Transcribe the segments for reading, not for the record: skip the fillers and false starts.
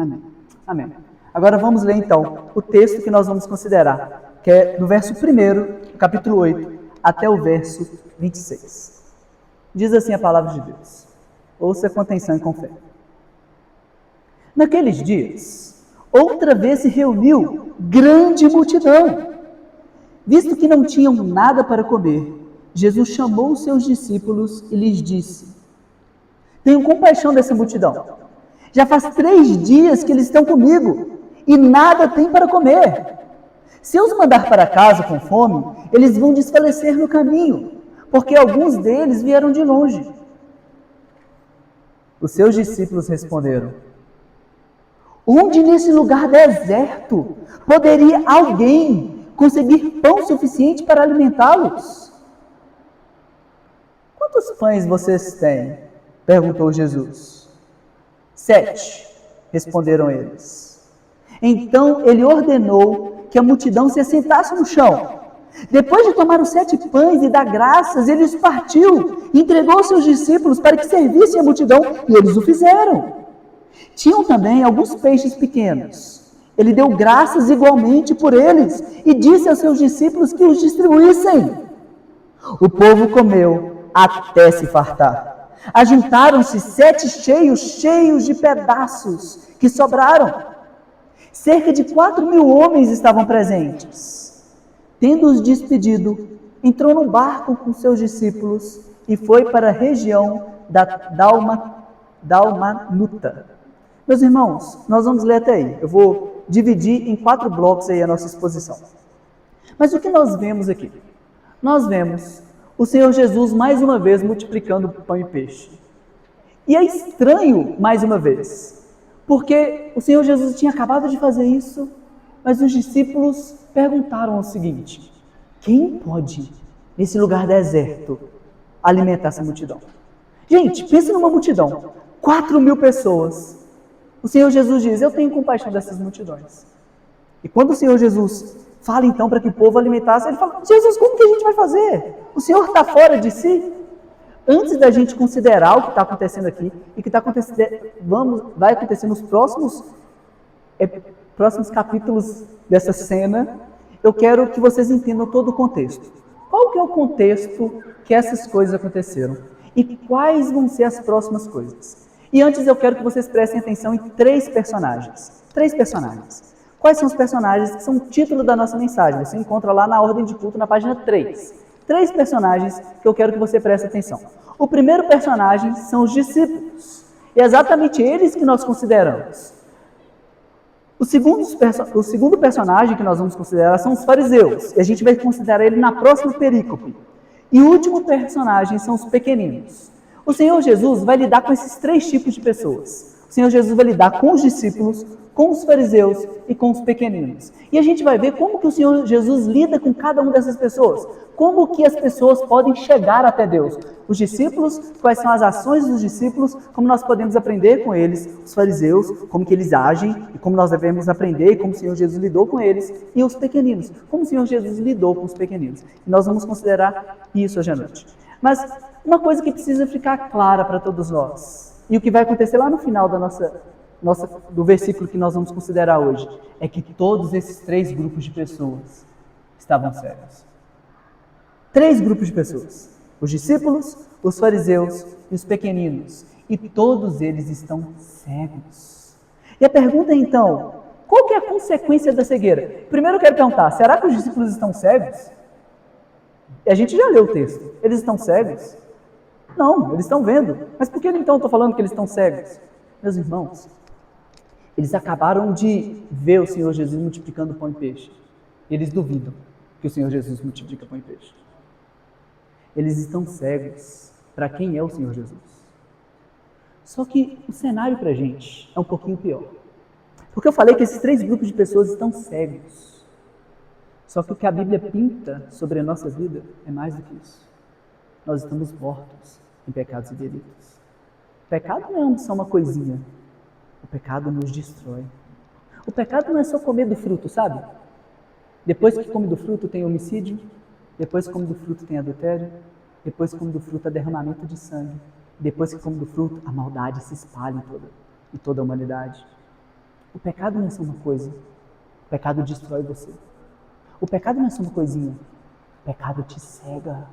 Amém. Amém. Agora vamos ler então o texto que nós vamos considerar, que é do verso 1, capítulo 8, até o verso 26. Diz assim a palavra de Deus. Ouça com atenção e com fé. Naqueles dias, outra vez se reuniu grande multidão. Visto que não tinham nada para comer, Jesus chamou os seus discípulos e lhes disse: Tenho compaixão dessa multidão. Já faz 3 dias que eles estão comigo e nada têm para comer. Se eu os mandar para casa com fome, eles vão desfalecer no caminho, porque alguns deles vieram de longe. Os seus discípulos responderam: Onde nesse lugar deserto poderia alguém conseguir pão suficiente para alimentá-los? Quantos pães vocês têm? Perguntou Jesus. 7, responderam eles. Então ele ordenou que a multidão se assentasse no chão. Depois de tomar os 7 pães e dar graças, ele os partiu e entregou aos seus discípulos para que servissem a multidão, e eles o fizeram. Tinham também alguns peixes pequenos. Ele deu graças igualmente por eles e disse aos seus discípulos que os distribuíssem. O povo comeu até se fartar. Ajuntaram-se 7 cheios de pedaços que sobraram. Cerca de 4.000 homens estavam presentes. Tendo-os despedido, entrou no barco com seus discípulos e foi para a região da Dalmanuta. Meus irmãos, nós vamos ler até aí. Eu vou dividir em 4 blocos aí a nossa exposição. Mas o que nós vemos aqui? Nós vemos o Senhor Jesus mais uma vez multiplicando pão e peixe. E é estranho mais uma vez, porque o Senhor Jesus tinha acabado de fazer isso, mas os discípulos perguntaram o seguinte: quem pode, nesse lugar deserto, alimentar essa multidão? Gente, pense numa multidão, 4.000 pessoas. O Senhor Jesus diz: eu tenho compaixão dessas multidões. E quando o Senhor Jesus fala então para que o povo alimentasse, ele fala: Jesus, como que a gente vai fazer? O Senhor está fora de si? Antes da gente considerar o que está acontecendo aqui, e que vai acontecer nos próximos capítulos dessa cena, eu quero que vocês entendam todo o contexto. Qual que é o contexto que essas coisas aconteceram? E quais vão ser as próximas coisas? E antes eu quero que vocês prestem atenção em 3 personagens. 3 personagens. Quais são os personagens que são o título da nossa mensagem? Você encontra lá na ordem de culto, na página 3. 3 personagens que eu quero que você preste atenção. O primeiro personagem são os discípulos. E é exatamente eles que nós consideramos. O segundo personagem que nós vamos considerar são os fariseus. E a gente vai considerar ele na próxima perícope. E o último personagem são os pequeninos. O Senhor Jesus vai lidar com esses 3 tipos de pessoas. O Senhor Jesus vai lidar com os discípulos, com os fariseus e com os pequeninos. E a gente vai ver como que o Senhor Jesus lida com cada uma dessas pessoas. Como que as pessoas podem chegar até Deus. Os discípulos, quais são as ações dos discípulos, como nós podemos aprender com eles. Os fariseus, como que eles agem e como nós devemos aprender, como o Senhor Jesus lidou com eles. E os pequeninos, como o Senhor Jesus lidou com os pequeninos. E nós vamos considerar isso hoje à noite. Mas uma coisa que precisa ficar clara para todos nós, e o que vai acontecer lá no final do versículo que nós vamos considerar hoje, é que todos esses 3 grupos de pessoas estavam cegos. 3 grupos de pessoas: os discípulos, os fariseus e os pequeninos. E todos eles estão cegos. E a pergunta é então, qual que é a consequência da cegueira? Primeiro eu quero perguntar, será que os discípulos estão cegos? E a gente já leu o texto. Eles estão cegos? Não, eles estão vendo. Mas por que então eu estou falando que eles estão cegos? Meus irmãos, eles acabaram de ver o Senhor Jesus multiplicando pão e peixe. Eles duvidam que o Senhor Jesus multiplica pão e peixe. Eles estão cegos para quem é o Senhor Jesus. Só que o cenário para a gente é um pouquinho pior. Porque eu falei que esses 3 grupos de pessoas estão cegos. Só que o que a Bíblia pinta sobre a nossa vida é mais do que isso. Nós estamos mortos em pecados e delitos. O pecado não é só uma coisinha. O pecado nos destrói. O pecado não é só comer do fruto, sabe? Depois que come do fruto tem homicídio. Depois que come do fruto tem adultério. Depois que come do fruto há derramamento de sangue. Depois que come do fruto, a maldade se espalha em toda a humanidade. O pecado não é só uma coisa. O pecado destrói você. O pecado não é só uma coisinha. O pecado te cega.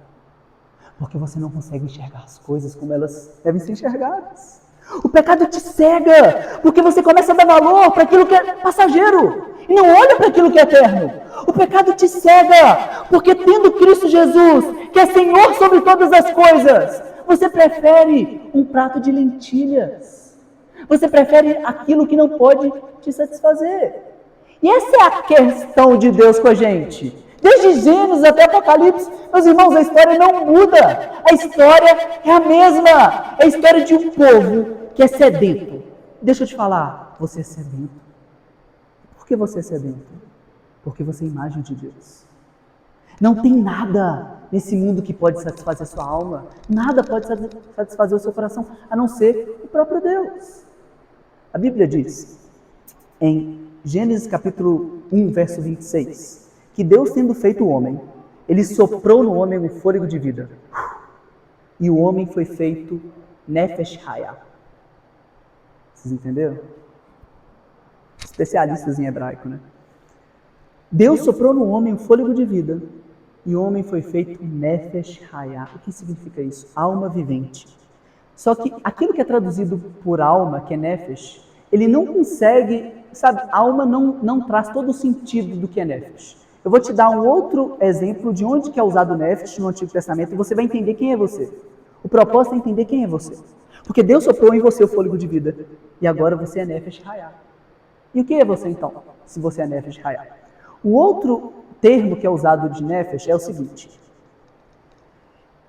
Porque você não consegue enxergar as coisas como elas devem ser enxergadas. O pecado te cega. Porque você começa a dar valor para aquilo que é passageiro. E não olha para aquilo que é eterno. O pecado te cega. Porque tendo Cristo Jesus, que é Senhor sobre todas as coisas, você prefere um prato de lentilhas. Você prefere aquilo que não pode te satisfazer. E essa é a questão de Deus com a gente. Desde Gênesis até Apocalipse, meus irmãos, a história não muda. A história é a mesma. É a história de um povo que é sedento. Deixa eu te falar, você é sedento. Por que você é sedento? Porque você é a imagem de Deus. Não tem nada nesse mundo que pode satisfazer sua alma. Nada pode satisfazer o seu coração, a não ser o próprio Deus. A Bíblia diz, em Gênesis capítulo 1, verso 26, que Deus, tendo feito o homem, Ele soprou no homem um fôlego de vida. E o homem foi feito Nefesh Hayah. Vocês entenderam? Especialistas em hebraico, né? Deus soprou no homem um fôlego de vida. E o homem foi feito Nefesh Hayah. O que significa isso? Alma vivente. Só que aquilo que é traduzido por alma, que é Nefesh, ele não consegue, sabe, alma não traz todo o sentido do que é Nefesh. Eu vou te dar um outro exemplo de onde que é usado o Nefesh no Antigo Testamento e você vai entender quem é você. O propósito é entender quem é você. Porque Deus soprou em você o fôlego de vida. E agora você é Nefesh Hayah. E o que é você então, se você é Nefesh Hayah? O outro termo que é usado de Nefesh é o seguinte.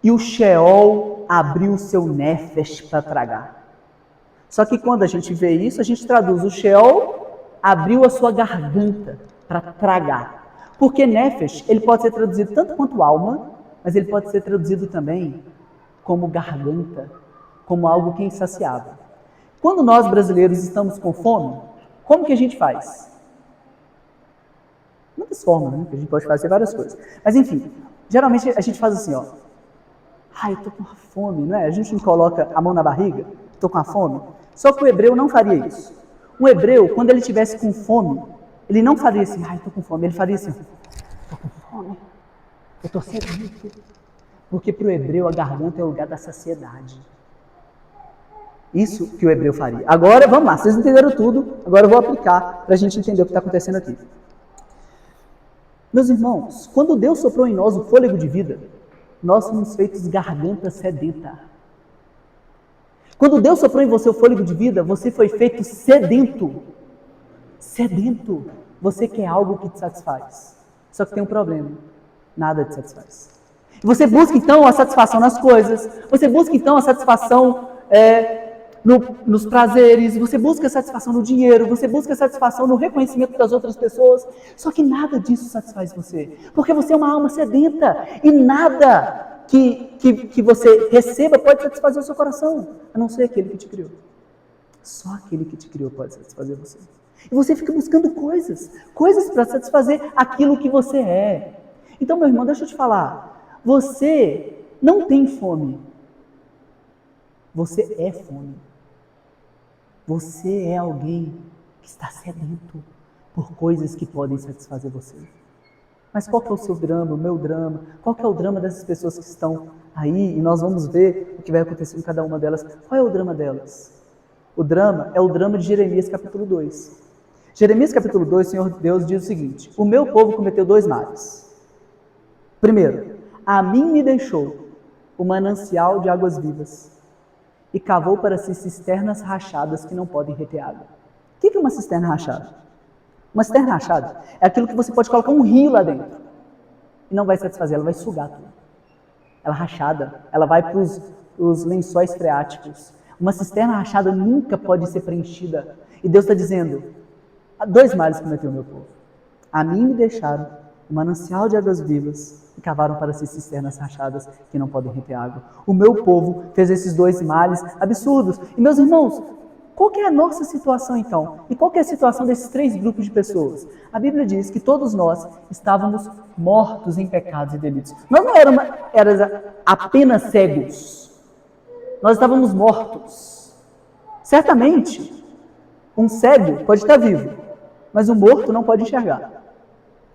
E o Sheol abriu o seu Nefesh para tragar. Só que quando a gente vê isso, a gente traduz o Sheol abriu a sua garganta para tragar. Porque Nefesh, ele pode ser traduzido tanto quanto alma, mas ele pode ser traduzido também como garganta, como algo que é insaciável. Quando nós brasileiros estamos com fome, como que a gente faz? Muitas formas, né? A gente pode fazer várias coisas. Mas enfim, geralmente a gente faz assim, ó. Ai, eu tô com fome, não é? A gente não coloca a mão na barriga, tô com a fome. Só que o hebreu não faria isso. Um hebreu, quando ele estivesse com fome, ele não faria assim, ai, tô com fome. Ele faria assim, tô com fome, eu tô sedento. Porque para o hebreu a garganta é o lugar da saciedade. Isso que o hebreu faria. Agora, vamos lá, vocês entenderam tudo, agora eu vou aplicar para a gente entender o que está acontecendo aqui. Meus irmãos, quando Deus soprou em nós o fôlego de vida, nós somos feitos garganta sedenta. Quando Deus soprou em você o fôlego de vida, você foi feito sedento. Sedento. Você quer algo que te satisfaz. Só que tem um problema. Nada te satisfaz. Você busca então a satisfação nas coisas. Você busca então a satisfação nos prazeres. Você busca a satisfação no dinheiro. Você busca a satisfação no reconhecimento das outras pessoas. Só que nada disso satisfaz você. Porque você é uma alma sedenta. E nada que você receba pode satisfazer o seu coração, a não ser aquele que te criou. Só aquele que te criou pode satisfazer você. E você fica buscando coisas para satisfazer aquilo que você é. Então, meu irmão, deixa eu te falar, você não tem fome, você é fome. Você é alguém que está sedento por coisas que podem satisfazer você. Mas qual que é o seu drama, o meu drama? Qual que é o drama dessas pessoas que estão aí? E nós vamos ver o que vai acontecer com cada uma delas. Qual é o drama delas? O drama é o drama de Jeremias capítulo 2. Jeremias capítulo 2, o Senhor Deus diz o seguinte: o meu povo cometeu 2 males. Primeiro, a mim me deixou o manancial de águas vivas e cavou para si cisternas rachadas que não podem reter água. O que é uma cisterna rachada? Uma cisterna rachada é aquilo que você pode colocar um rio lá dentro e não vai satisfazer, ela vai sugar tudo. Ela rachada, ela vai para os lençóis freáticos. Uma cisterna rachada nunca pode ser preenchida. E Deus está dizendo, há 2 males cometeu o meu povo. A mim me deixaram o manancial de águas vivas e cavaram para si cisternas rachadas que não podem reter água. O meu povo fez esses 2 males absurdos. E meus irmãos, qual que é a nossa situação então? E qual que é a situação desses 3 grupos de pessoas? A Bíblia diz que todos nós estávamos mortos em pecados e delitos. Nós não éramos apenas cegos. Nós estávamos mortos. Certamente, Um cego pode estar vivo, mas um morto não pode enxergar.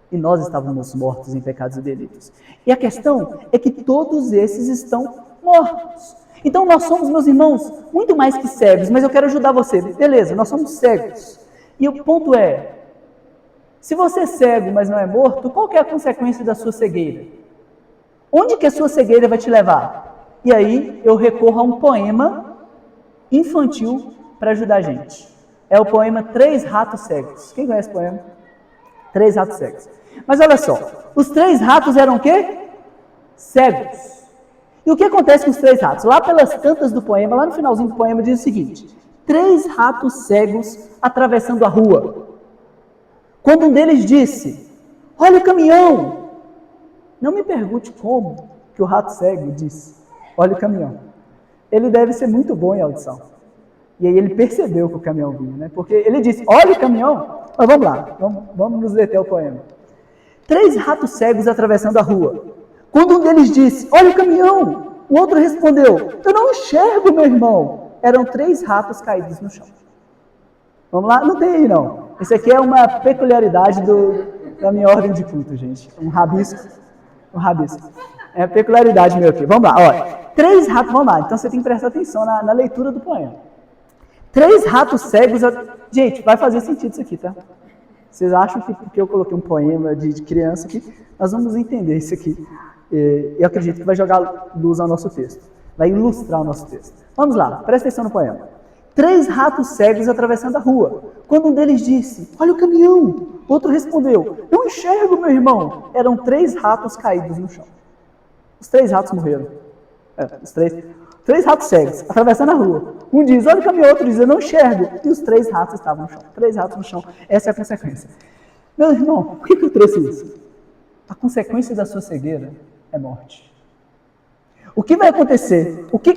E nós estávamos mortos em pecados e delitos. E a questão é que todos esses estão mortos. Então nós somos, meus irmãos, muito mais que cegos, mas eu quero ajudar você. Beleza, nós somos cegos. E o ponto é, se você é cego, mas não é morto, qual que é a consequência da sua cegueira? Onde que a sua cegueira vai te levar? E aí eu recorro a um poema infantil para ajudar a gente. É o poema Três Ratos Cegos. Quem conhece o poema? Três Ratos Cegos. Mas olha só, os três ratos eram o quê? Cegos. E o que acontece com os três ratos? Lá pelas tantas do poema, lá no finalzinho do poema diz o seguinte: três ratos cegos atravessando a rua. Quando um deles disse, olha o caminhão. Não me pergunte como que o rato cego disse, olha o caminhão. Ele deve ser muito bom em audição. E aí ele percebeu que o caminhão vinha, né? Porque ele disse, olha o caminhão. Mas vamos lá, vamos nos deter ao poema. Três ratos cegos atravessando a rua. Quando um deles disse, olha o caminhão, o outro respondeu, eu não enxergo, meu irmão. Eram três ratos caídos no chão. Vamos lá? Não tem aí, não. Isso aqui é uma peculiaridade da minha ordem de culto, gente. Um rabisco. É peculiaridade meu aqui. Vamos lá, olha. Três ratos, vamos lá. Então você tem que prestar atenção na leitura do poema. Três ratos cegos... Gente, vai fazer sentido isso aqui, tá? Vocês acham que porque eu coloquei um poema de criança aqui, nós vamos entender isso aqui. Eu acredito que vai jogar luz ao nosso texto. Vai ilustrar o nosso texto. Vamos lá, presta atenção no poema. Três ratos cegos atravessando a rua. Quando um deles disse, olha o caminhão. Outro respondeu, não enxergo, meu irmão. Eram três ratos caídos no chão. Os três ratos morreram. Três ratos cegos atravessando a rua. Um diz, olha o caminhão. Outro diz, eu não enxergo. E os três ratos estavam no chão. Três ratos no chão. Essa é a consequência. Meu irmão, por que eu trouxe isso? A consequência da sua cegueira é morte. O que vai acontecer? O que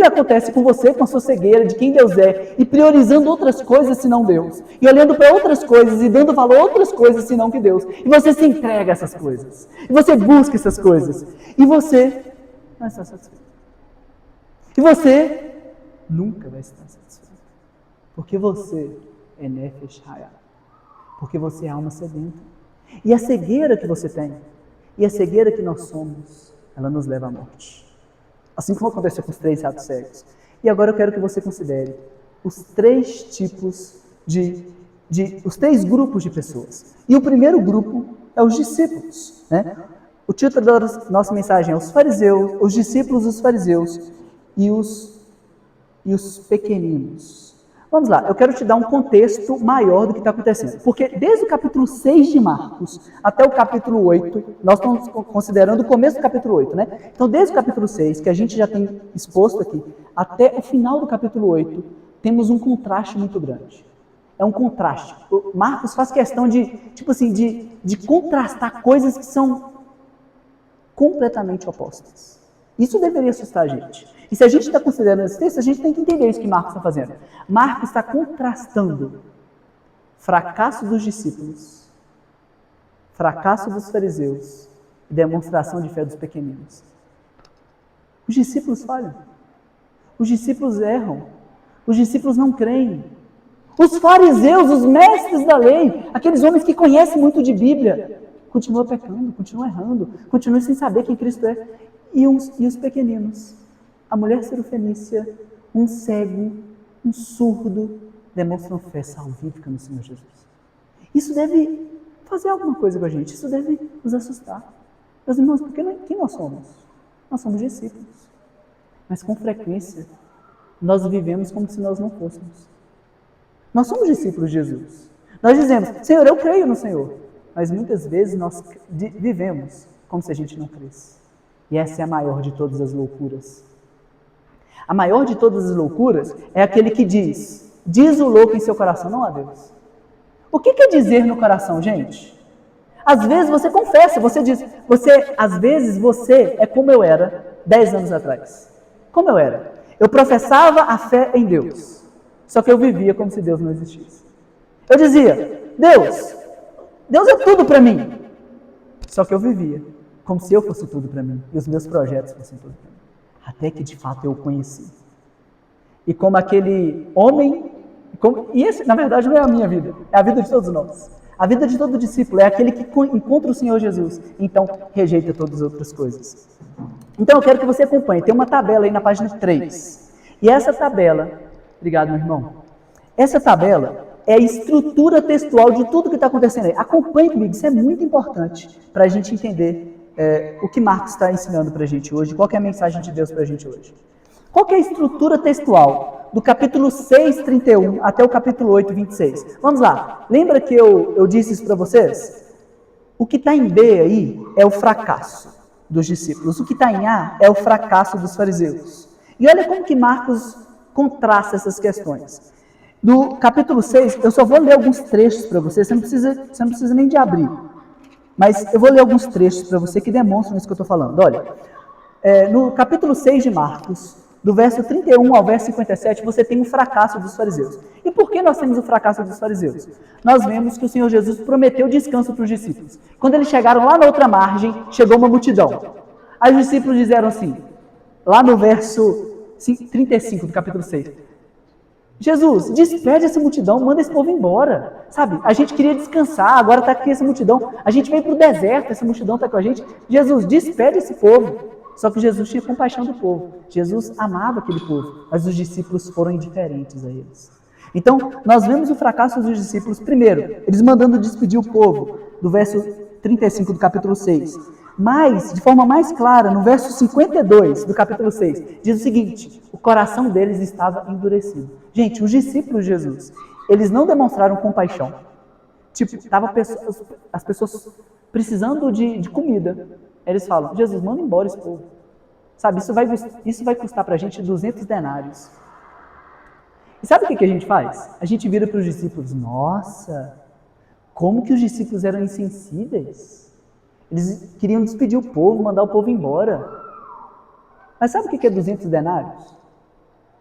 acontece com você, com a sua cegueira, de quem Deus é, e priorizando outras coisas senão Deus, e olhando para outras coisas e dando valor a outras coisas senão que Deus, e você se entrega a essas coisas, e você busca essas coisas, e você não está satisfeito. E você nunca vai estar satisfeito, porque você é Nefesh Hayah, porque você é alma sedenta. E a cegueira que você tem, e a cegueira que nós somos, ela nos leva à morte. Assim como aconteceu com os três ratos cegos. E agora eu quero que você considere os três tipos os três grupos de pessoas. E o primeiro grupo é os discípulos, né? O título da nossa mensagem é os fariseus, os discípulos dos fariseus e os pequeninos. Vamos lá, eu quero te dar um contexto maior do que está acontecendo. Porque desde o capítulo 6 de Marcos até o capítulo 8, nós estamos considerando o começo do capítulo 8, né? Então, desde o capítulo 6, que a gente já tem exposto aqui, até o final do capítulo 8, temos um contraste muito grande. É um contraste. O Marcos faz questão de contrastar coisas que são completamente opostas. Isso deveria assustar a gente. E se a gente está considerando esse texto, a gente tem que entender isso que Marcos está fazendo. Marcos está contrastando fracasso dos discípulos, fracasso dos fariseus e demonstração de fé dos pequeninos. Os discípulos falham. Os discípulos erram. Os discípulos não creem. Os fariseus, os mestres da lei, aqueles homens que conhecem muito de Bíblia, continuam pecando, continuam errando, continuam sem saber quem Cristo é. E os pequeninos? A mulher cirofenícia, um cego, um surdo, demonstram fé salvífica no Senhor Jesus. Isso deve fazer alguma coisa com a gente, isso deve nos assustar. Meus irmãos, porque quem nós somos? Nós somos discípulos. Mas com frequência, nós vivemos como se nós não fôssemos. Nós somos discípulos de Jesus. Nós dizemos, Senhor, eu creio no Senhor. Mas muitas vezes nós vivemos como se a gente não cresce. E essa é a maior de todas as loucuras. A maior de todas as loucuras é aquele que diz o louco em seu coração, não a Deus. O que quer dizer no coração, gente? Às vezes você confessa, você diz, às vezes você é como eu era 10 anos atrás. Como eu era? Eu professava a fé em Deus, só que eu vivia como se Deus não existisse. Eu dizia, Deus é tudo para mim, só que eu vivia como se eu fosse tudo para mim, e os meus projetos fossem tudo para mim. Até que de fato eu o conheci. E como aquele homem E esse, na verdade, não é a minha vida, é a vida de todos nós. A vida de todo discípulo é aquele que encontra o Senhor Jesus, então rejeita todas as outras coisas. Então eu quero que você acompanhe, tem uma tabela aí na página 3. E essa tabela, obrigado meu irmão, essa tabela é a estrutura textual de tudo que está acontecendo aí. Acompanhe comigo, isso é muito importante para a gente entender o que Marcos está ensinando para a gente hoje, qual é a mensagem de Deus para a gente hoje. Qual é a estrutura textual do capítulo 6, 31 até o capítulo 8, 26? Vamos lá, lembra que eu disse isso para vocês? O que está em B aí é o fracasso dos discípulos, o que está em A é o fracasso dos fariseus. E olha como que Marcos contrasta essas questões. No capítulo 6, eu só vou ler alguns trechos para você, você não precisa nem de abrir. Mas eu vou ler alguns trechos para você que demonstram isso que eu estou falando. Olha, no capítulo 6 de Marcos, do verso 31 ao verso 57, você tem o fracasso dos fariseus. E por que nós temos o fracasso dos fariseus? Nós vemos que o Senhor Jesus prometeu descanso para os discípulos. Quando eles chegaram lá na outra margem, chegou uma multidão. Aí os discípulos disseram assim, lá no verso 35 do capítulo 6, Jesus, despede essa multidão, manda esse povo embora. Sabe, a gente queria descansar, agora está aqui essa multidão. A gente veio para o deserto, essa multidão está com a gente. Jesus, despede esse povo. Só que Jesus tinha compaixão do povo. Jesus amava aquele povo, mas os discípulos foram indiferentes a eles. Então, nós vemos o fracasso dos discípulos, primeiro, eles mandando despedir o povo, do verso 35 do capítulo 6. Mas, de forma mais clara, no verso 52 do capítulo 6, diz o seguinte, o coração deles estava endurecido. Gente, os discípulos de Jesus, eles não demonstraram compaixão. Tipo, estavam as pessoas precisando de comida. Eles falam, Jesus, manda embora esse povo. Sabe, isso vai custar para a gente 200 denários. E sabe o que a gente faz? A gente vira para os discípulos, nossa, como que os discípulos eram insensíveis? Eles queriam despedir o povo, mandar o povo embora. Mas sabe o que é 200 denários?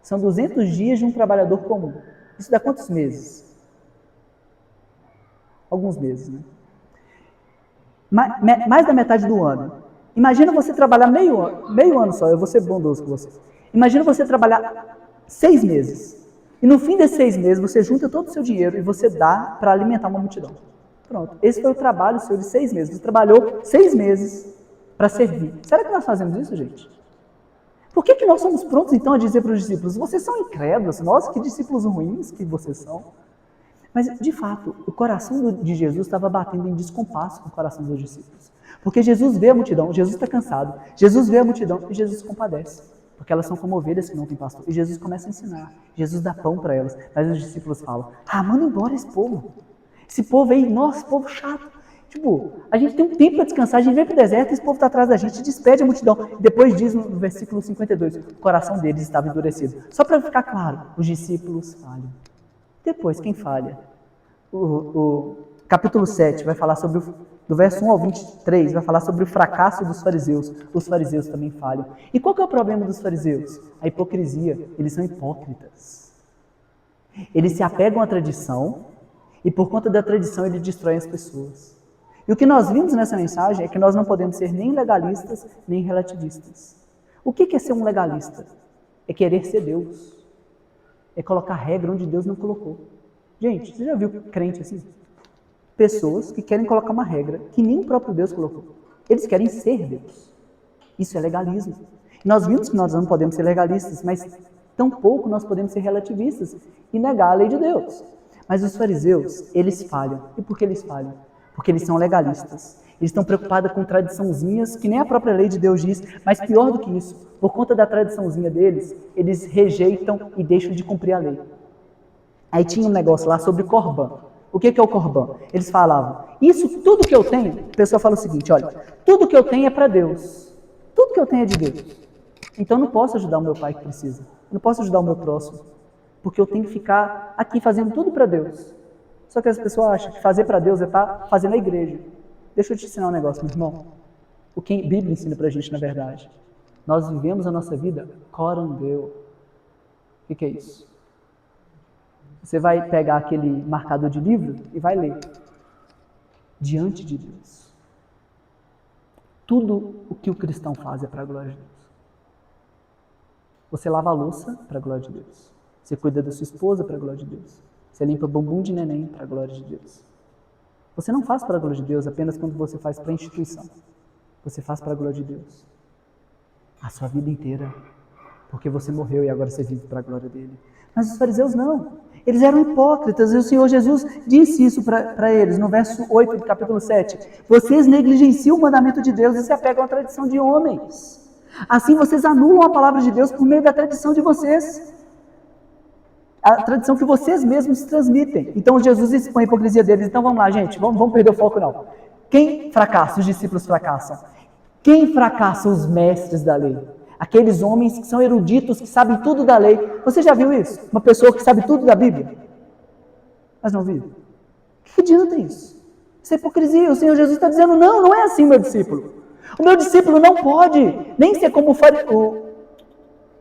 São 200 dias de um trabalhador comum. Isso dá quantos meses? Alguns meses, né? Mais da metade do ano. Imagina você trabalhar meio ano só, eu vou ser bondoso com você. Imagina você trabalhar 6 meses. E no fim desses 6 meses, você junta todo o seu dinheiro e você dá para alimentar uma multidão. Pronto, esse foi o trabalho seu de 6 meses. Você trabalhou 6 meses para servir. Será que nós fazemos isso, gente? Por que nós somos prontos, então, a dizer para os discípulos, vocês são incrédulos, nossa, que discípulos ruins que vocês são? Mas, de fato, o coração de Jesus estava batendo em descompasso com o coração dos discípulos. Porque Jesus vê a multidão, Jesus está cansado, Jesus vê a multidão e Jesus compadece. Porque elas são como ovelhas que não têm pastor. E Jesus começa a ensinar, Jesus dá pão para elas. Mas os discípulos falam, manda embora esse povo. Esse povo aí, nossa, povo chato. Tipo, a gente tem um tempo para descansar, a gente vem para o deserto e esse povo está atrás da gente, despede a multidão. Depois diz no versículo 52, o coração deles estava endurecido. Só para ficar claro, os discípulos falham. Depois, quem falha? O capítulo 7 vai falar sobre, do verso 1 ao 23, vai falar sobre o fracasso dos fariseus. Os fariseus também falham. E qual que é o problema dos fariseus? A hipocrisia. Eles são hipócritas. Eles se apegam à tradição e por conta da tradição eles destroem as pessoas. E o que nós vimos nessa mensagem é que nós não podemos ser nem legalistas, nem relativistas. O que é ser um legalista? É querer ser Deus. É colocar regra onde Deus não colocou. Gente, você já viu crente assim? Pessoas que querem colocar uma regra que nem o próprio Deus colocou. Eles querem ser Deus. Isso é legalismo. Nós vimos que nós não podemos ser legalistas, mas tampouco nós podemos ser relativistas e negar a lei de Deus. Mas os fariseus, eles falham. E por que eles falham? Porque eles são legalistas. Eles estão preocupados com tradiçãozinhas que nem a própria lei de Deus diz, mas pior do que isso, por conta da tradiçãozinha deles, eles rejeitam e deixam de cumprir a lei. Aí tinha um negócio lá sobre Corban. O que é o Corban? Eles falavam, isso tudo que eu tenho, a pessoa fala o seguinte, olha, tudo que eu tenho é para Deus. Tudo que eu tenho é de Deus. Então eu não posso ajudar o meu pai que precisa. Eu não posso ajudar o meu próximo. Porque eu tenho que ficar aqui fazendo tudo para Deus. Só que as pessoas acham que fazer para Deus é estar fazendo a igreja. Deixa eu te ensinar um negócio, meu irmão. O que a Bíblia ensina para a gente, na verdade. Nós vivemos a nossa vida corandeu. O que é isso? Você vai pegar aquele marcador de livro e vai ler. Diante de Deus. Tudo o que o cristão faz é para a glória de Deus. Você lava a louça para a glória de Deus. Você cuida da sua esposa para a glória de Deus. Você limpa bumbum de neném para a glória de Deus. Você não faz para a glória de Deus apenas quando você faz para a instituição. Você faz para a glória de Deus. A sua vida inteira. Porque você morreu e agora você vive para a glória dele. Mas os fariseus não. Eles eram hipócritas. E o Senhor Jesus disse isso para eles no verso 8 do capítulo 7. Vocês negligenciam o mandamento de Deus e se apegam à tradição de homens. Assim vocês anulam a palavra de Deus por meio da tradição de vocês. A tradição que vocês mesmos transmitem. Então Jesus expõe a hipocrisia deles. Então vamos lá, gente. Vamos perder o foco não. Quem fracassa? Os discípulos fracassam. Quem fracassa? Os mestres da lei. Aqueles homens que são eruditos, que sabem tudo da lei. Você já viu isso? Uma pessoa que sabe tudo da Bíblia, mas não vive. Que adianta isso? Isso é hipocrisia. O Senhor Jesus está dizendo, não é assim, meu discípulo. O meu discípulo não pode nem ser como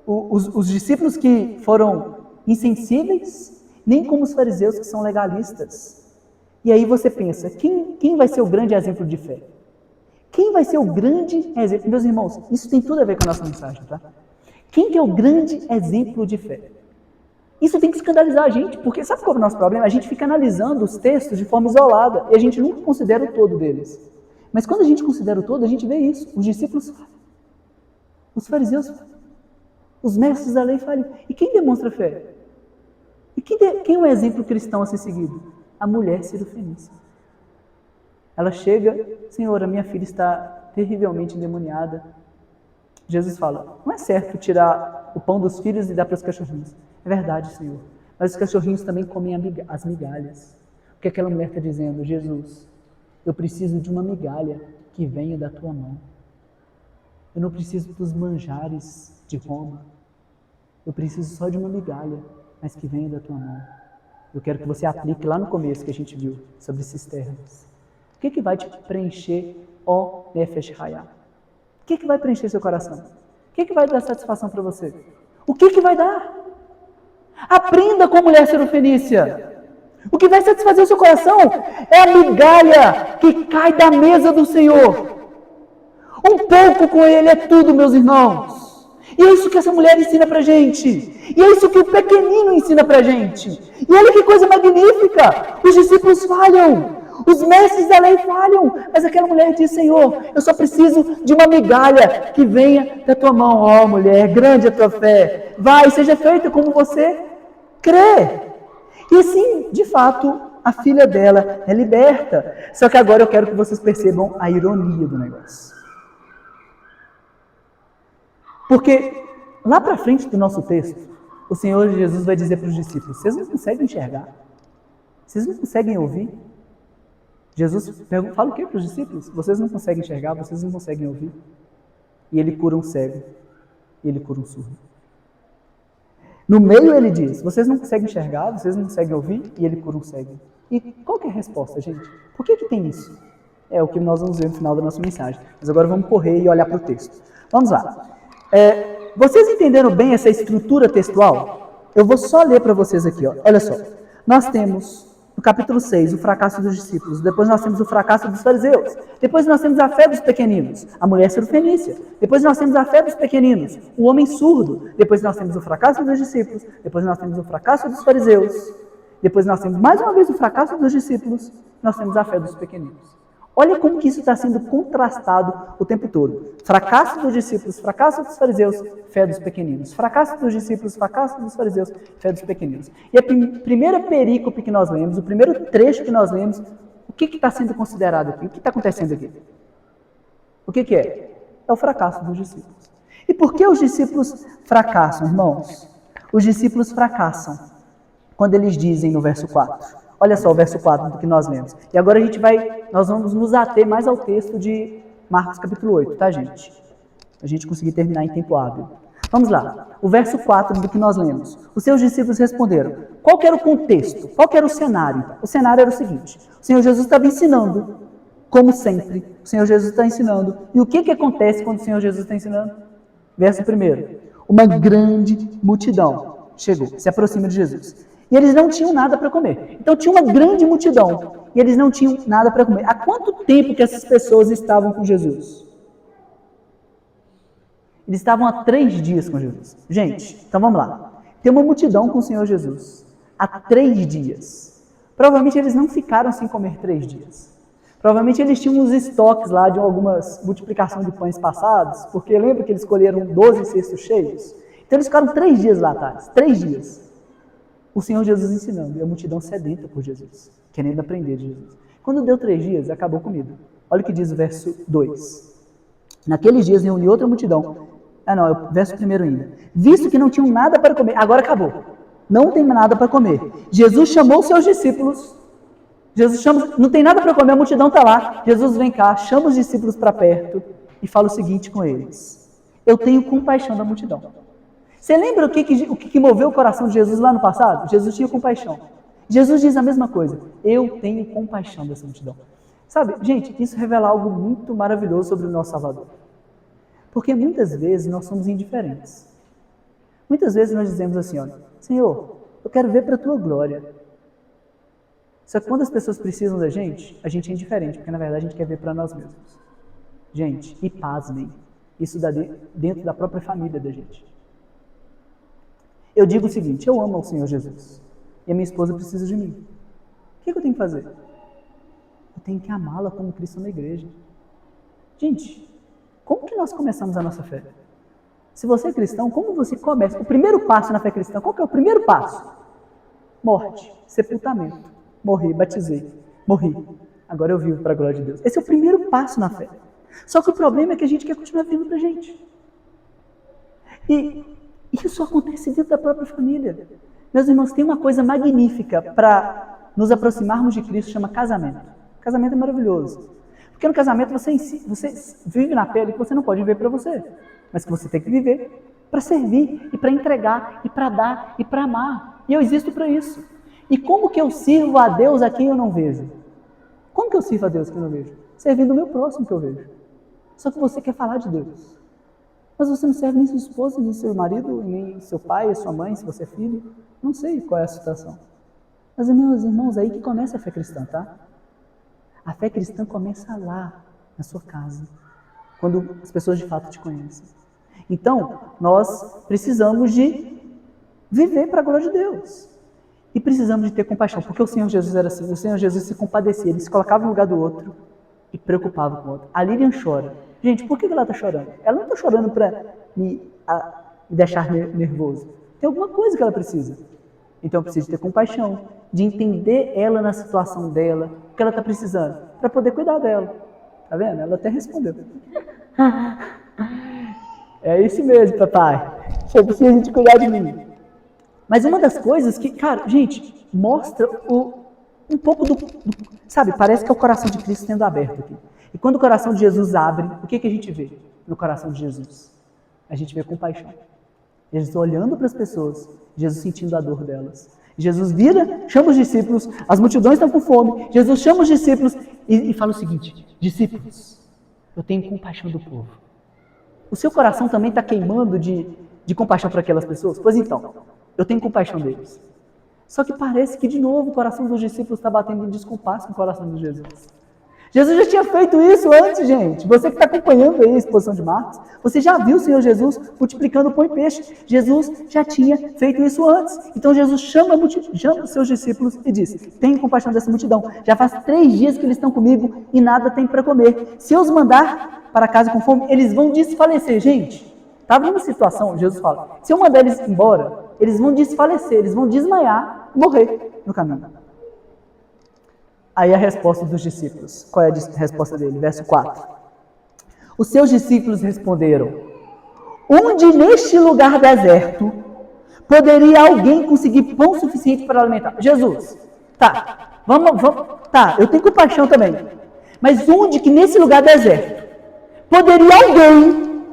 os discípulos que foram insensíveis, nem como os fariseus que são legalistas. E aí você pensa, quem vai ser o grande exemplo de fé? Quem vai ser o grande exemplo? Meus irmãos, isso tem tudo a ver com a nossa mensagem, tá? Quem que é o grande exemplo de fé? Isso tem que escandalizar a gente, porque sabe qual é o nosso problema? A gente fica analisando os textos de forma isolada e a gente nunca considera o todo deles. Mas quando a gente considera o todo, a gente vê isso. Os discípulos falham. Os fariseus falham. Os mestres da lei falham. E quem demonstra fé? E quem é um exemplo cristão a ser seguido? A mulher cirofenícia. Ela chega, Senhor, a minha filha está terrivelmente endemoniada. Jesus fala, não é certo tirar o pão dos filhos e dar para os cachorrinhos. É verdade, Senhor. Mas os cachorrinhos também comem as migalhas. O que aquela mulher está dizendo? Jesus, eu preciso de uma migalha que venha da tua mão. Eu não preciso dos manjares de Roma. Eu preciso só de uma migalha, mas que venha da tua mão. Eu quero que você aplique lá no começo que a gente viu, sobre cisternas. O que vai te preencher, ó Nefesh Hayah? O que vai preencher seu coração? O que vai dar satisfação para você? O que vai dar? Aprenda com a mulher cirofenícia. O que vai satisfazer o seu coração é a migalha que cai da mesa do Senhor. Um pouco com ele é tudo, meus irmãos. E é isso que essa mulher ensina pra gente. E é isso que o pequenino ensina pra gente. E olha que coisa magnífica. Os discípulos falham. Os mestres da lei falham. Mas aquela mulher diz, Senhor, eu só preciso de uma migalha que venha da tua mão. Ó, mulher, grande a tua fé. Vai, seja feita como você crê. E assim, de fato, a filha dela é liberta. Só que agora eu quero que vocês percebam a ironia do negócio. Porque lá para frente do nosso texto, o Senhor Jesus vai dizer para os discípulos, vocês não conseguem enxergar? Vocês não conseguem ouvir? Jesus fala o que para os discípulos? Vocês não conseguem enxergar, vocês não conseguem ouvir? E ele cura um cego, e ele cura um surdo. No meio ele diz, vocês não conseguem enxergar, vocês não conseguem ouvir, e ele cura um cego. E qual que é a resposta, gente? Por que tem isso? É o que nós vamos ver no final da nossa mensagem. Mas agora vamos correr e olhar para o texto. Vamos lá. Vocês entenderam bem essa estrutura textual? Eu vou só ler para vocês aqui. Ó. Olha só. Nós temos, no capítulo 6, o fracasso dos discípulos. Depois nós temos o fracasso dos fariseus. Depois nós temos a fé dos pequeninos. A mulher cirofenícia. Depois nós temos a fé dos pequeninos. O homem surdo. Depois nós temos o fracasso dos discípulos. Depois nós temos o fracasso dos fariseus. Depois nós temos mais uma vez o fracasso dos discípulos. Nós temos a fé dos pequeninos. Olha como que isso está sendo contrastado o tempo todo. Fracasso dos discípulos, fracasso dos fariseus, fé dos pequeninos. Fracasso dos discípulos, fracasso dos fariseus, fé dos pequeninos. E a primeira perícope que nós lemos, o primeiro trecho que nós lemos, o que está sendo considerado aqui? O que está acontecendo aqui? O que é? É o fracasso dos discípulos. E por que os discípulos fracassam, irmãos? Os discípulos fracassam quando eles dizem no verso 4. Olha só o verso 4 do que nós lemos. E agora nós vamos nos ater mais ao texto de Marcos capítulo 8, tá, gente? A gente conseguir terminar em tempo hábil. Vamos lá. O verso 4 do que nós lemos. Os seus discípulos responderam. Qual que era o contexto? Qual que era o cenário? O cenário era o seguinte. O Senhor Jesus estava ensinando, como sempre. O Senhor Jesus está ensinando. E o que acontece quando o Senhor Jesus está ensinando? Verso 1. Uma grande multidão chegou, se aproxima de Jesus. E eles não tinham nada para comer. Então tinha uma grande multidão. E eles não tinham nada para comer. Há quanto tempo que essas pessoas estavam com Jesus? Eles estavam há 3 dias com Jesus. Gente, então vamos lá. Tem uma multidão com o Senhor Jesus. há 3 dias. Provavelmente eles não ficaram sem comer 3 dias. Provavelmente eles tinham uns estoques lá de algumas multiplicação de pães passados, porque lembra que eles escolheram 12 cestos cheios? Então eles ficaram 3 dias lá atrás, 3 dias. O Senhor Jesus ensinando, e a multidão sedenta por Jesus, querendo aprender de Jesus. Quando deu 3 dias, acabou a comida. Olha o que diz o verso 2. Naqueles dias reuniu outra multidão. É o verso 1 ainda. Visto que não tinham nada para comer, agora acabou. Não tem nada para comer. Jesus chamou seus discípulos. Jesus chama, não tem nada para comer, a multidão está lá. Jesus vem cá, chama os discípulos para perto e fala o seguinte com eles. Eu tenho compaixão da multidão. Você lembra o que moveu o coração de Jesus lá no passado? Jesus tinha compaixão. Jesus diz a mesma coisa. Eu tenho compaixão dessa multidão. Sabe, gente, isso revela algo muito maravilhoso sobre o nosso Salvador. Porque muitas vezes nós somos indiferentes. Muitas vezes nós dizemos assim, olha, Senhor, eu quero ver para a tua glória. Só que quando as pessoas precisam da gente é indiferente, porque na verdade a gente quer ver para nós mesmos. Gente, e pasmem, isso dá dentro da própria família da gente. Eu digo o seguinte, eu amo ao Senhor Jesus e a minha esposa precisa de mim. O que eu tenho que fazer? Eu tenho que amá-la como Cristo na igreja. Gente, como que nós começamos a nossa fé? Se você é cristão, como você começa? O primeiro passo na fé cristã, qual que é o primeiro passo? Morte, sepultamento. Morri, batizei, morri. Agora eu vivo para a glória de Deus. Esse é o primeiro passo na fé. Só que o problema é que a gente quer continuar vivendo para a gente. E isso acontece dentro da própria família. Meus irmãos, tem uma coisa magnífica para nos aproximarmos de Cristo, chama casamento. Casamento é maravilhoso. Porque no casamento você vive na pele que você não pode viver para você, mas que você tem que viver para servir, e para entregar, e para dar, e para amar. E eu existo para isso. E como que eu sirvo a Deus a quem eu não vejo? Como que eu sirvo a Deus a quem eu não vejo? Servindo o meu próximo que eu vejo. Só que você quer falar de Deus. Mas você não serve nem sua esposa, nem seu marido, nem seu pai, sua mãe, se você é filho. Não sei qual é a situação. Mas, meus irmãos, aí que começa a fé cristã, tá? A fé cristã começa lá, na sua casa, quando as pessoas de fato te conhecem. Então, nós precisamos de viver para a glória de Deus. E precisamos de ter compaixão, porque o Senhor Jesus era assim. O Senhor Jesus se compadecia, ele se colocava no lugar do outro e preocupava com o outro. A Lilian chora. Gente, por que ela está chorando? Ela não está chorando para me deixar nervoso. Tem alguma coisa que ela precisa. Então eu preciso ter compaixão, de entender ela na situação dela, o que ela está precisando, para poder cuidar dela. Tá vendo? Ela até respondeu. É isso mesmo, papai. Você precisa de cuidar de mim. Mas uma das coisas que, cara, gente, mostra um pouco sabe, parece que é o coração de Cristo sendo aberto aqui. E quando o coração de Jesus abre, o que a gente vê no coração de Jesus? A gente vê compaixão. Jesus olhando para as pessoas, Jesus sentindo a dor delas. Jesus vira, chama os discípulos, as multidões estão com fome, Jesus chama os discípulos e fala o seguinte, discípulos, eu tenho compaixão do povo. O seu coração também está queimando de compaixão para aquelas pessoas? Pois então, eu tenho compaixão deles. Só que parece que, de novo, o coração dos discípulos está batendo em descompasso com o coração de Jesus. Jesus já tinha feito isso antes, gente. Você que está acompanhando aí a exposição de Marcos, você já viu o Senhor Jesus multiplicando pão e peixe. Jesus já tinha feito isso antes. Então Jesus chama os seus discípulos e diz, tenho compaixão dessa multidão. Já faz 3 dias que eles estão comigo e nada tem para comer. Se eu os mandar para casa com fome, eles vão desfalecer. Gente, estava numa situação, Jesus fala, se eu mandar eles embora, eles vão desfalecer, eles vão desmaiar e morrer no caminho. Aí a resposta dos discípulos. Qual é a resposta dele? Verso 4. Os seus discípulos responderam, onde neste lugar deserto poderia alguém conseguir pão suficiente para alimentar? Jesus, eu tenho compaixão também. Mas onde que nesse lugar deserto poderia alguém,